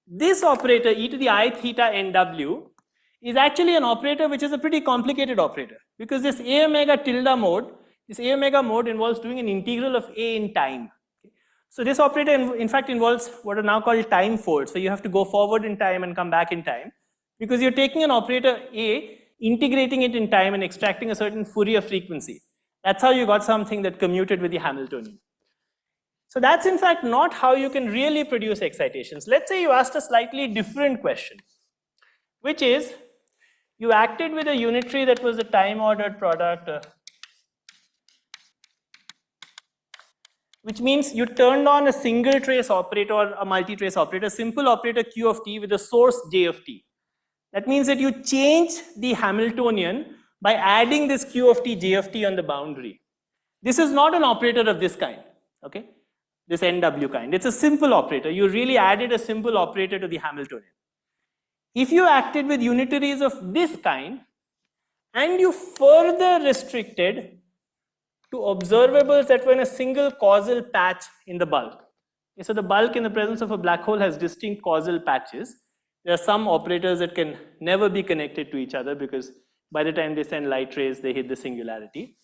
This operator, e to the I theta NW, is actually an operator which is a pretty complicated operator, because this A omega tilde mode, this A omega mode involves doing an integral of A in time. So this operator in fact involves what are now called time folds. So you have to go forward in time and come back in time, because you're taking an operator A, integrating it in time and extracting a certain Fourier frequency. That's how you got something that commuted with the Hamiltonian. So that's in fact not how you can really produce excitations. Let's say you asked a slightly different question, which is you acted with a unitary that was a time ordered product, which means you turned on a single trace operator or a multi-trace operator, simple operator Q of t with a source J of t. That means that you change the Hamiltonian by adding this Q of t, J of t on the boundary. This is not an operator of this kind, okay? This NW kind. It's a simple operator. You really added a simple operator to the Hamiltonian. If you acted with unitaries of this kind and you further restricted to observables that were in a single causal patch in the bulk. Okay, so the bulk in the presence of a black hole has distinct causal patches. There are some operators that can never be connected to each other because by the time they send light rays, they hit the singularity.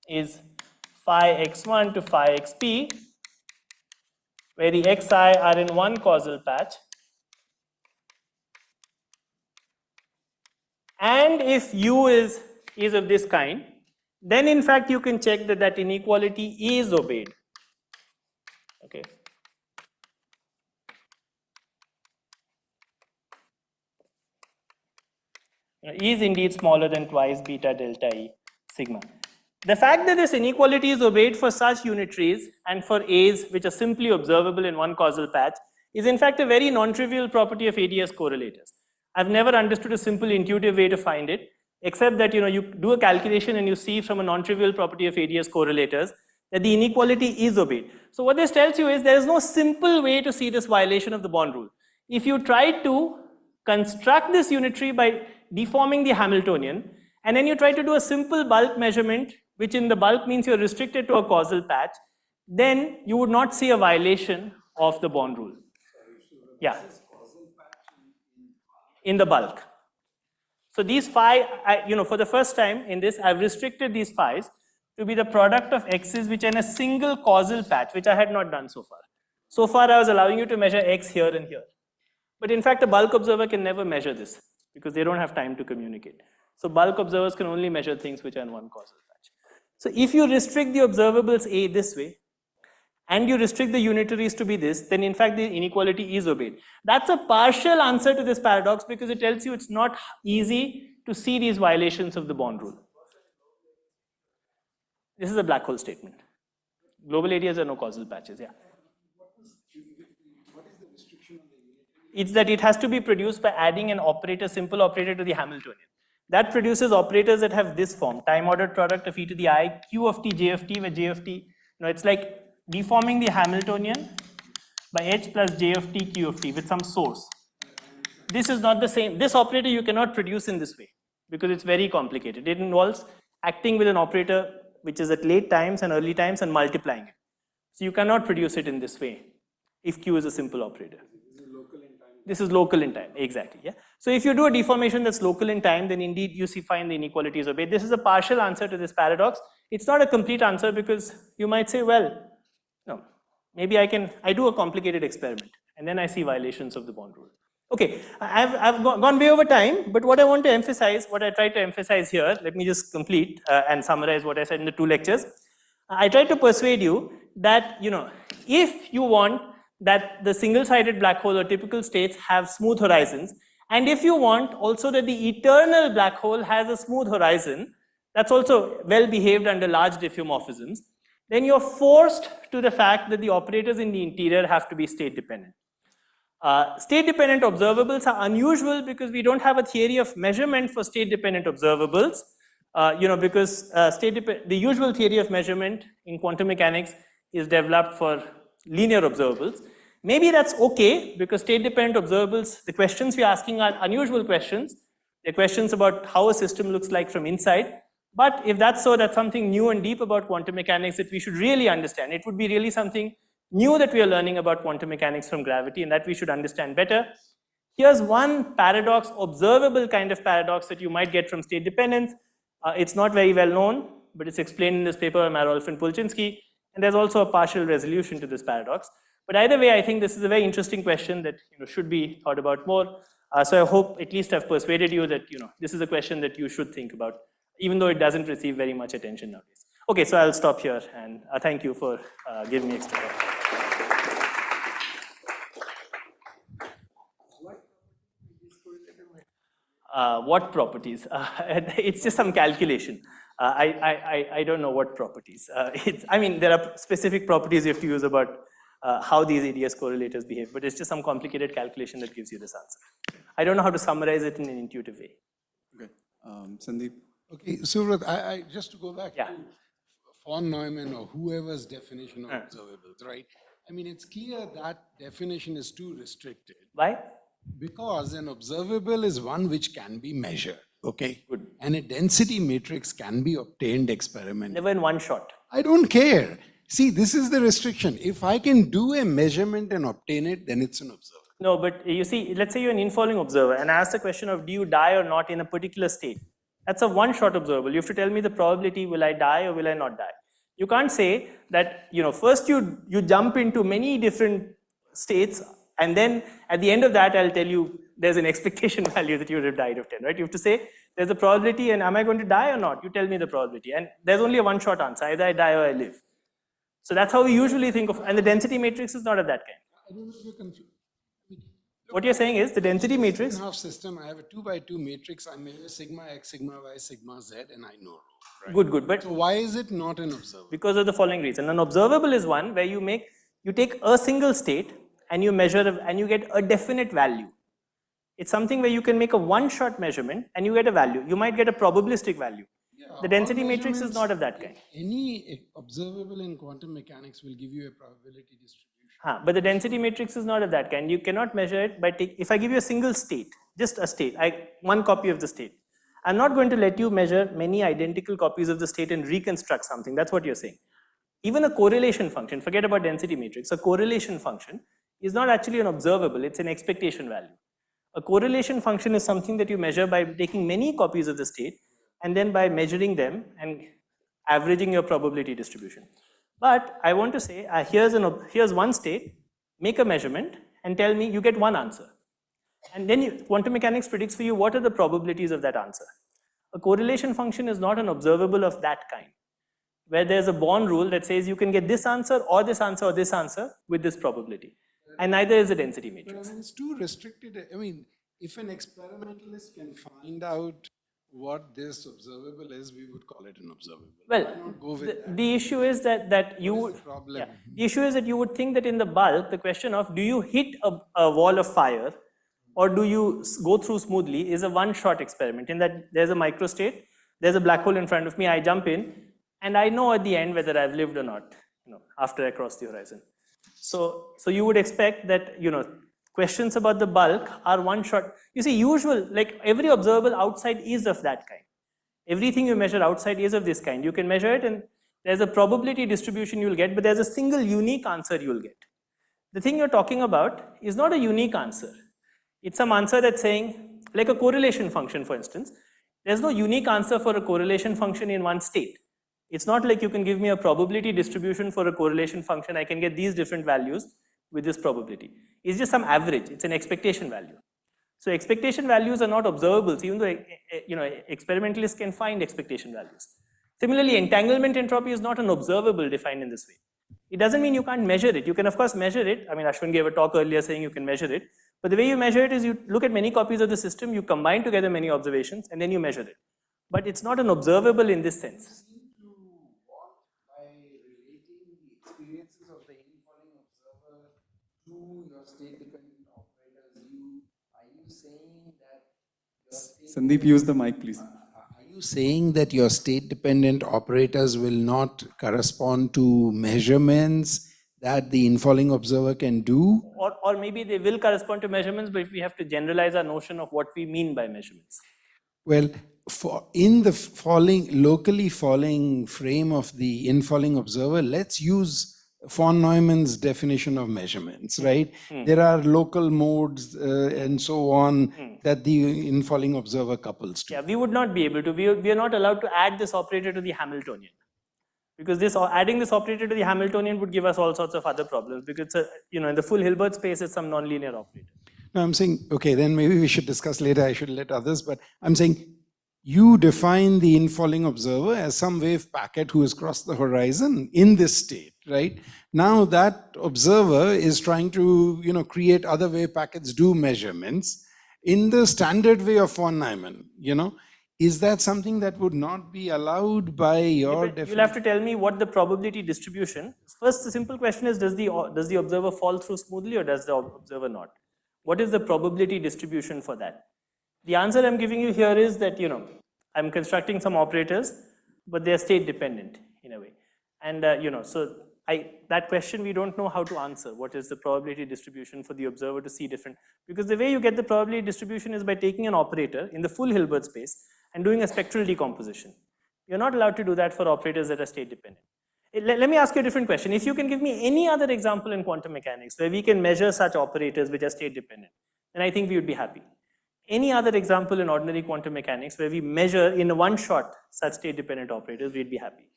Is phi x1 to phi xp, where the xi are in one causal patch. And if u is of this kind, then in fact you can check that that inequality is obeyed. Okay. E is indeed smaller than twice beta delta E sigma. The fact that this inequality is obeyed for such unitaries and for A's which are simply observable in one causal patch is in fact a very non-trivial property of ADS correlators. I've never understood a simple intuitive way to find it, except that you do a calculation and you see from a non-trivial property of ADS correlators that the inequality is obeyed. So what this tells you is there is no simple way to see this violation of the bond rule. If you try to construct this unitary by deforming the Hamiltonian, and then you try to do a simple bulk measurement, which in the bulk means you're restricted to a causal patch, then you would not see a violation of the bond rule. Yeah. In the bulk. So these phi, for the first time in this, I've restricted these phi's to be the product of x's which are in a single causal patch, which I had not done so far. So far, I was allowing you to measure x here and here. But in fact, a bulk observer can never measure this because they don't have time to communicate. So bulk observers can only measure things which are in one causal patch. So if you restrict the observables A this way, and you restrict the unitaries to be this, then in fact the inequality is obeyed. That's a partial answer to this paradox because it tells you it's not easy to see these violations of the bond rule. This is a black hole statement. Global areas are no causal patches, yeah. It's that it has to be produced by adding an operator, simple operator to the Hamiltonian. That produces operators that have this form, time ordered product of e to the I, q of t, j of t, where j of t, it's like deforming the Hamiltonian by h plus j of t, q of t with some source. This is not the same. This operator you cannot produce in this way because it's very complicated. It involves acting with an operator which is at late times and early times and multiplying it. So you cannot produce it in this way if q is a simple operator. This is local in time, exactly, yeah. So if you do a deformation that's local in time, then indeed you find the inequality is obeyed. This is a partial answer to this paradox. It's not a complete answer because you might say, well, no, maybe I do a complicated experiment and then I see violations of the bond rule. Okay, I've gone way over time, but what I want to emphasize, what I tried to emphasize here, let me just complete and summarize what I said in the 2 lectures. I tried to persuade you that, if you want that the single-sided black hole or typical states have smooth horizons, and if you want also that the eternal black hole has a smooth horizon, that's also well behaved under large diffeomorphisms, then you're forced to the fact that the operators in the interior have to be state dependent. State dependent observables are unusual because we don't have a theory of measurement for state dependent observables, because the usual theory of measurement in quantum mechanics is developed for linear observables. Maybe that's okay because state-dependent observables, the questions we're asking are unusual questions. They're questions about how a system looks like from inside. But if that's so, that's something new and deep about quantum mechanics that we should really understand. It would be really something new that we are learning about quantum mechanics from gravity and that we should understand better. Here's one paradox, observable kind of paradox that you might get from state dependence. It's not very well known, but it's explained in this paper by Marolf and Pulczynski. And there's also a partial resolution to this paradox. But either way, I think this is a very interesting question that should be thought about more. So I hope at least I've persuaded you that this is a question that you should think about, even though it doesn't receive very much attention nowadays. Okay, so I'll stop here and thank you for giving me extra time. What properties? It's just some calculation. I don't know what properties. There are specific properties you have to use about how these ADS correlators behave, but it's just some complicated calculation that gives you this answer. I don't know how to summarize it in an intuitive way. Okay, Sandeep. Okay, Suvrat, just to go back to von Neumann or whoever's definition of observables, right? It's clear that definition is too restricted. Why? Because an observable is one which can be measured, okay? Good. And a density matrix can be obtained experimentally. Never in one shot. I don't care. See, this is the restriction. If I can do a measurement and obtain it, then it's an observer. No, but you see, let's say you're an infalling observer and I ask the question of do you die or not in a particular state? That's a one-shot observable. You have to tell me the probability, will I die or will I not die? You can't say that, first you jump into many different states and then at the end of that, I'll tell you there's an expectation value that you would have died of 10, right? You have to say there's a probability and am I going to die or not? You tell me the probability. And there's only a one-shot answer, either I die or I live. So that's how we usually think of, and the density matrix is not of that kind. I don't know if you're confused. what you're saying is the density matrix. Half system, I have a 2 by 2 matrix, I measure sigma x, sigma y, sigma z, and I know rho. Right? Good, but So why is it not an observable? because of the following reason. An observable is one where you take a single state and you measure and you get a definite value. It's something where you can make a one-shot measurement and you get a value. You might get a probabilistic value. The density matrix is not of that kind. Any observable in quantum mechanics will give you a probability distribution. But the density matrix is not of that kind. You cannot measure it by if I give you a single state, just a state, one copy of the state. I'm not going to let you measure many identical copies of the state and reconstruct something. That's what you're saying. Even a correlation function, forget about density matrix, a correlation function is not actually an observable, it's an expectation value. A correlation function is something that you measure by taking many copies of the state and then by measuring them and averaging your probability distribution. But I want to say, here's one state, make a measurement and tell me you get one answer. And then quantum mechanics predicts for you what are the probabilities of that answer. A correlation function is not an observable of that kind, where there's a Born rule that says you can get this answer or this answer or this answer with this probability. And neither is a density matrix. But I mean, it's too restricted. I mean, if an experimentalist can find out what this observable is, we would call it an observable. Well, Why not go with that? the issue is that you would, problem? the issue is that you would think that in the bulk, the question of do you hit a wall of fire or do you go through smoothly is a one-shot experiment, in that there's a microstate, there's a black hole in front of me, I jump in, and I know at the end whether I've lived or not, after I cross the horizon. So you would expect that, questions about the bulk are one shot. You see, like every observable outside is of that kind. Everything you measure outside is of this kind. You can measure it and there's a probability distribution you'll get, but there's a single unique answer you'll get. The thing you're talking about is not a unique answer. It's some answer that's saying, like a correlation function, for instance, there's no unique answer for a correlation function in one state. It's not like you can give me a probability distribution for a correlation function. I can get these different values with this probability. It's just some average. It's an expectation value. So expectation values are not observables, even though experimentalists can find expectation values. Similarly, entanglement entropy is not an observable defined in this way. It doesn't mean you can't measure it. You can of course measure it. I mean, Ashwin gave a talk earlier saying you can measure it. But the way you measure it is you look at many copies of the system, you combine together many observations, and then you measure it. But it's not an observable in this sense. By relating the experiences of the infalling observer to your state-dependent operators, are you saying that Sandeep, use the mic, please. Are you saying that your state-dependent operators will not correspond to measurements that the infalling observer can do? Or maybe they will correspond to measurements, but if we have to generalize our notion of what we mean by measurements. Well, in the locally falling frame of the infalling observer, let's use von Neumann's definition of measurements, right? There are local modes and so on that the infalling observer couples to. Yeah, we would not be able to. We are not allowed to add this operator to the Hamiltonian. Because adding this operator to the Hamiltonian would give us all sorts of other problems, because in the full Hilbert space, it's some nonlinear operator. No, I'm saying, okay, then maybe we should discuss later. I should let others, but I'm saying you define the infalling observer as some wave packet who has crossed the horizon in this state, right? Now that observer is trying to, create other wave packets, do measurements in the standard way of von Neumann, Is that something that would not be allowed by your definition? You'll have to tell me what the probability distribution. First, the simple question is, does the observer fall through smoothly or does the observer not? What is the probability distribution for that? The answer I'm giving you here is that, I'm constructing some operators, but they're state dependent in a way. And, so that question we don't know how to answer. What is the probability distribution for the observer to see different? Because the way you get the probability distribution is by taking an operator in the full Hilbert space and doing a spectral decomposition. You're not allowed to do that for operators that are state dependent. Let me ask you a different question. If you can give me any other example in quantum mechanics where we can measure such operators which are state dependent, then I think we would be happy. Any other example in ordinary quantum mechanics where we measure in one shot such state dependent operators, we'd be happy.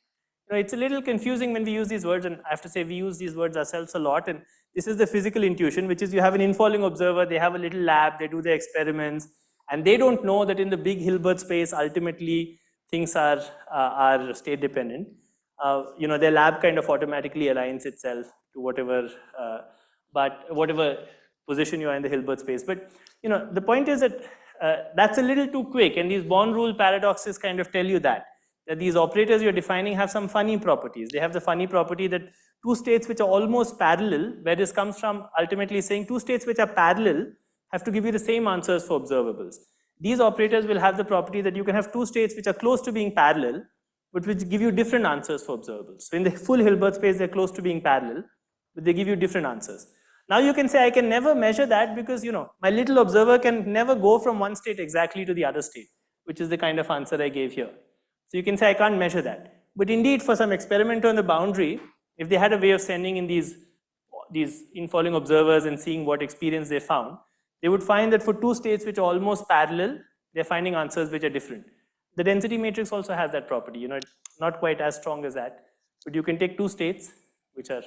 It's a little confusing when we use these words, and I have to say we use these words ourselves a lot, and this is the physical intuition, which is you have an infalling observer, they have a little lab, they do their experiments, and they don't know that in the big Hilbert space, ultimately things are state dependent. Their lab kind of automatically aligns itself to whatever position you are in the Hilbert space. But the point is that that's a little too quick, and these Born rule paradoxes kind of tell you that these operators you're defining have some funny properties. They have the funny property that two states which are almost parallel, where this comes from ultimately saying two states which are parallel have to give you the same answers for observables. These operators will have the property that you can have two states which are close to being parallel, but which give you different answers for observables. So in the full Hilbert space, they're close to being parallel, but they give you different answers. Now you can say, I can never measure that because, my little observer can never go from one state exactly to the other state, which is the kind of answer I gave here. So you can say, I can't measure that. But indeed, for some experimenter on the boundary, if they had a way of sending in these infalling observers and seeing what experience they found, they would find that for two states which are almost parallel, they're finding answers which are different. The density matrix also has that property, not quite as strong as that, but you can take two states which are,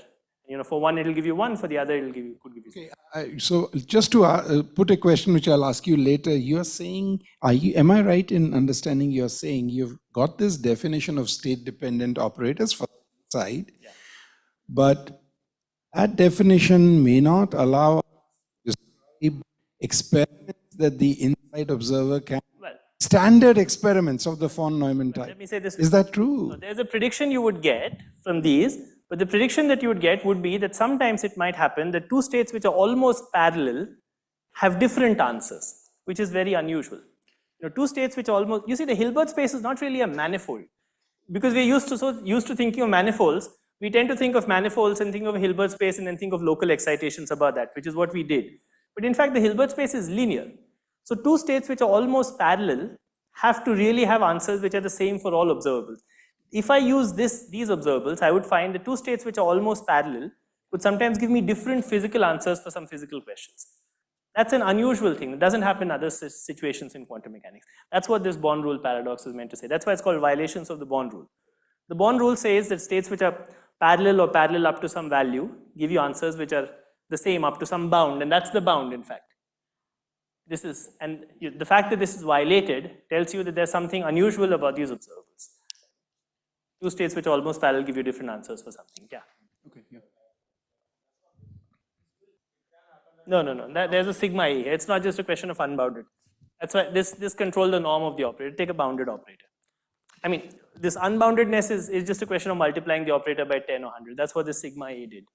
for one it'll give you one, for the other could give you. Okay, so just to put a question which I'll ask you later, you're saying, am I right in understanding you're saying you've got this definition of state-dependent operators for the side, but that definition may not allow us to describe experiments that the inside observer can, standard experiments of the von Neumann type. Let me say this. Is that true? So there's a prediction you would get from these, but the prediction that you would get would be that sometimes it might happen that two states which are almost parallel have different answers, which is very unusual. Two states which are almost, you see, the Hilbert space is not really a manifold, because we're used to thinking of manifolds. We tend to think of manifolds and think of a Hilbert space and then think of local excitations about that, which is what we did. But in fact, the Hilbert space is linear. So two states which are almost parallel have to really have answers which are the same for all observables. If I use these observables, I would find the two states which are almost parallel would sometimes give me different physical answers for some physical questions. That's an unusual thing. It doesn't happen in other situations in quantum mechanics. That's what this Born rule paradox is meant to say. That's why it's called violations of the Born rule. The Born rule says that states which are parallel or parallel up to some value give you answers which are the same up to some bound, and that's the bound, in fact. The fact that this is violated tells you that there's something unusual about these observables. Two states which are almost parallel give you different answers for something. Yeah. Okay. Yeah. No. There's a sigma A. It's not just a question of unbounded. That's why this controls the norm of the operator. Take a bounded operator. I mean, this unboundedness is just a question of multiplying the operator by 10 or 100. That's what this sigma A did.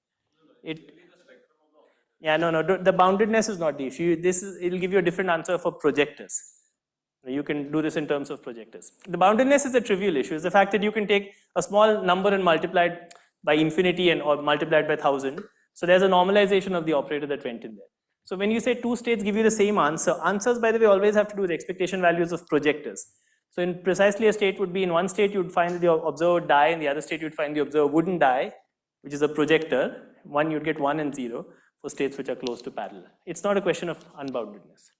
The boundedness is not the issue. It'll give you a different answer for projectors. You can do this in terms of projectors. The boundedness is a trivial issue. It's the fact that you can take a small number and multiply it by infinity or multiply it by 1000. So there's a normalization of the operator that went in there. So when you say two states give you the same answer, answers, by the way, always have to do with expectation values of projectors. So in precisely a state would be, in one state you'd find that the observer would die, in the other state you'd find the observer wouldn't die, which is a projector. One you'd get 1 and 0 for states which are close to parallel. It's not a question of unboundedness.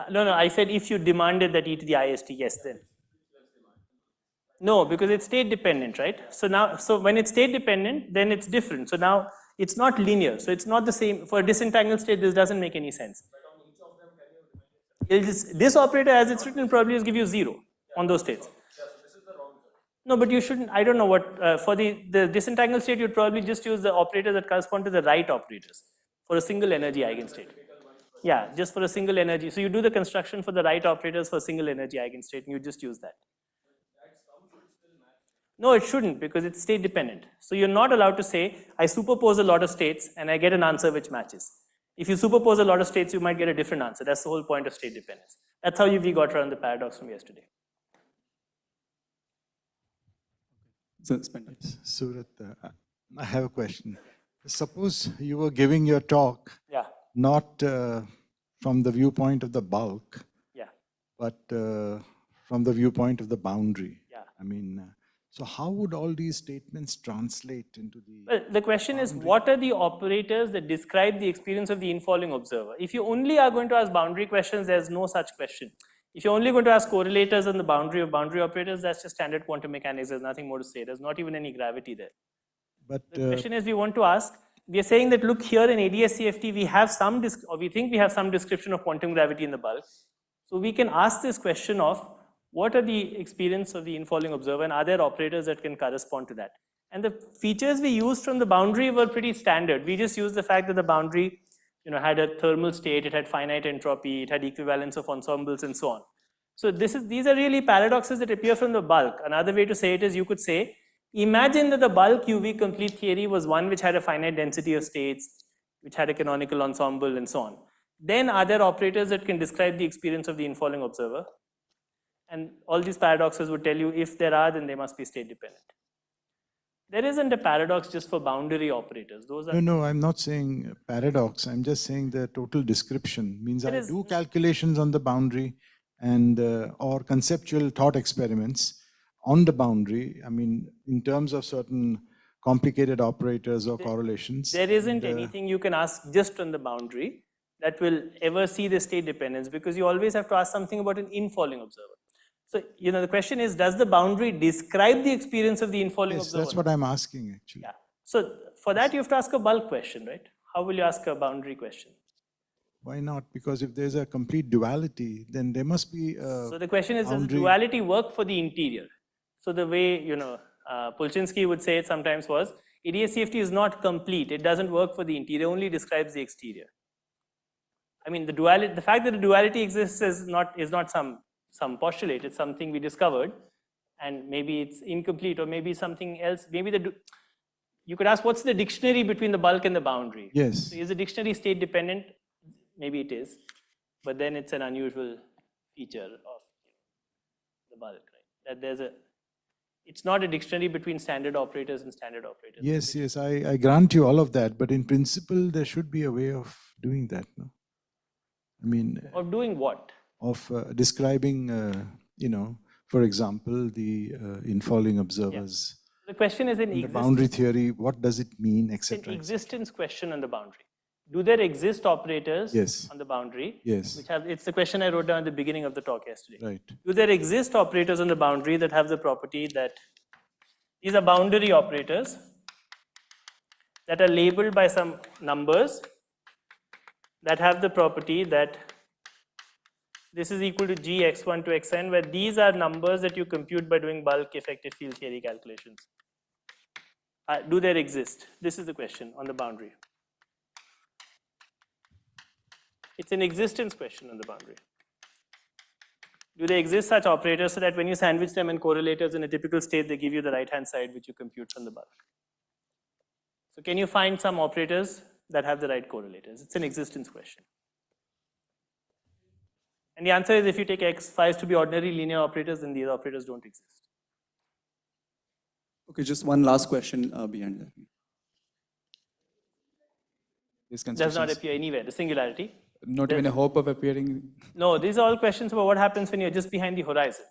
No, I said if you demanded that e to the ist, yes, then. No, because it's state dependent, right? So when it's state dependent, then it's different. So now it's not linear. So it's not the same. For a disentangled state, this doesn't make any sense. This operator, as it's written, probably will give you 0 on those states. No, but you shouldn't. I don't know what. For the disentangled state, you'd probably just use the operators that correspond to the right operators for a single energy eigenstate. Yeah, just for a single energy. So you do the construction for the right operators for a single energy eigenstate, and you just use that. No, it shouldn't, because it's state dependent. So you're not allowed to say, I superpose a lot of states and I get an answer which matches. If you superpose a lot of states, you might get a different answer. That's the whole point of state dependence. That's how we got around the paradox from yesterday. Surat, I have a question. Suppose you were giving your talk, not from the viewpoint of the bulk, but from the viewpoint of the boundary. I mean, so how would all these statements translate into the... Well, the question is, what are the operators that describe the experience of the infalling observer? If you only are going to ask boundary questions, there's no such question. If you're only going to ask correlators on the boundary of boundary operators, that's just standard quantum mechanics. There's nothing more to say. There's not even any gravity there. But the question is, we want to ask, we are saying that, look, here in ADS-CFT, we have some, we think we have some description of quantum gravity in the bulk. So we can ask this question of, what are the experience of the infalling observer, and are there operators that can correspond to that? And the features we used from the boundary were pretty standard. We just used the fact that the boundary had a thermal state, it had finite entropy, it had equivalence of ensembles and so on. So these are really paradoxes that appear from the bulk. Another way to say it is you could say, imagine that the bulk UV complete theory was one which had a finite density of states, which had a canonical ensemble and so on. Then are there operators that can describe the experience of the infalling observer? And all these paradoxes would tell you if there are, then they must be state dependent. There isn't a paradox just for boundary operators. Those are No, I'm not saying paradox. I'm just saying the total description means I do calculations on the boundary and or conceptual thought experiments on the boundary. I mean, in terms of certain complicated operators or correlations. There isn't anything you can ask just on the boundary that will ever see the state dependence, because you always have to ask something about an infalling observer. So, the question is, does the boundary describe the experience of the infalling Yes, observer? that's what I'm asking actually. Yeah. So, for that you have to ask a bulk question, right? How will you ask a boundary question? Why not? Because if there's a complete duality, then there must be a So the question is, does boundary. duality work for the interior? So the way, Polchinski would say it sometimes was, EDA-CFT is not complete. It doesn't work for the interior, only describes the exterior. I mean, the fact that the duality exists is not some postulate, it's something we discovered, and maybe it's incomplete, or maybe something else. Maybe you could ask, what's the dictionary between the bulk and the boundary? Yes. So is the dictionary state dependent? Maybe it is, but then it's an unusual feature of the bulk, right? That it's not a dictionary between standard operators and standard operators. Yes, I grant you all of that, but in principle, there should be a way of doing that, no? I mean. Of doing what? Of describing, for example, the infalling observers. Yeah. The question is in the existence. boundary theory, what does it mean, It's an etc. existence question on the boundary. Do there exist operators Yes. on the boundary? Yes. It's the question I wrote down at the beginning of the talk yesterday. Right. Do there exist operators on the boundary that have the property that these are boundary operators that are labeled by some numbers that have the property that this is equal to g x1 to xn, where these are numbers that you compute by doing bulk effective field theory calculations. Do they exist? This is the question on the boundary. It's an existence question on the boundary. Do they exist such operators so that when you sandwich them in correlators in a typical state, they give you the right-hand side which you compute from the bulk? So can you find some operators that have the right correlators? It's an existence question. And the answer is, if you take X5s to be ordinary linear operators, then these operators don't exist. Okay, just one last question behind that. These Does not constructions, appear anywhere, the singularity. not even a hope of appearing. No, these are all questions about what happens when you're just behind the horizon.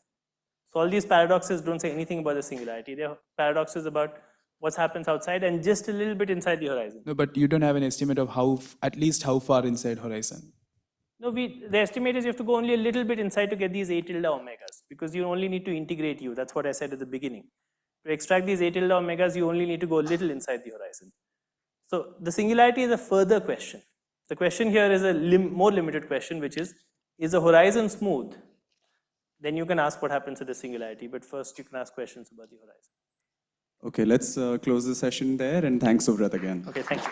So all these paradoxes don't say anything about the singularity. They're paradoxes about what happens outside and just a little bit inside the horizon. No, but you don't have an estimate of at least how far inside horizon. No, the estimate is you have to go only a little bit inside to get these A tilde omegas, because you only need to integrate U. That's what I said at the beginning. To extract these A tilde omegas, you only need to go a little inside the horizon. So the singularity is a further question. The question here is a more limited question, which is the horizon smooth? Then you can ask what happens to the singularity, but first you can ask questions about the horizon. Okay, let's close the session there, and thanks, Suvrat, again. Okay, thank you.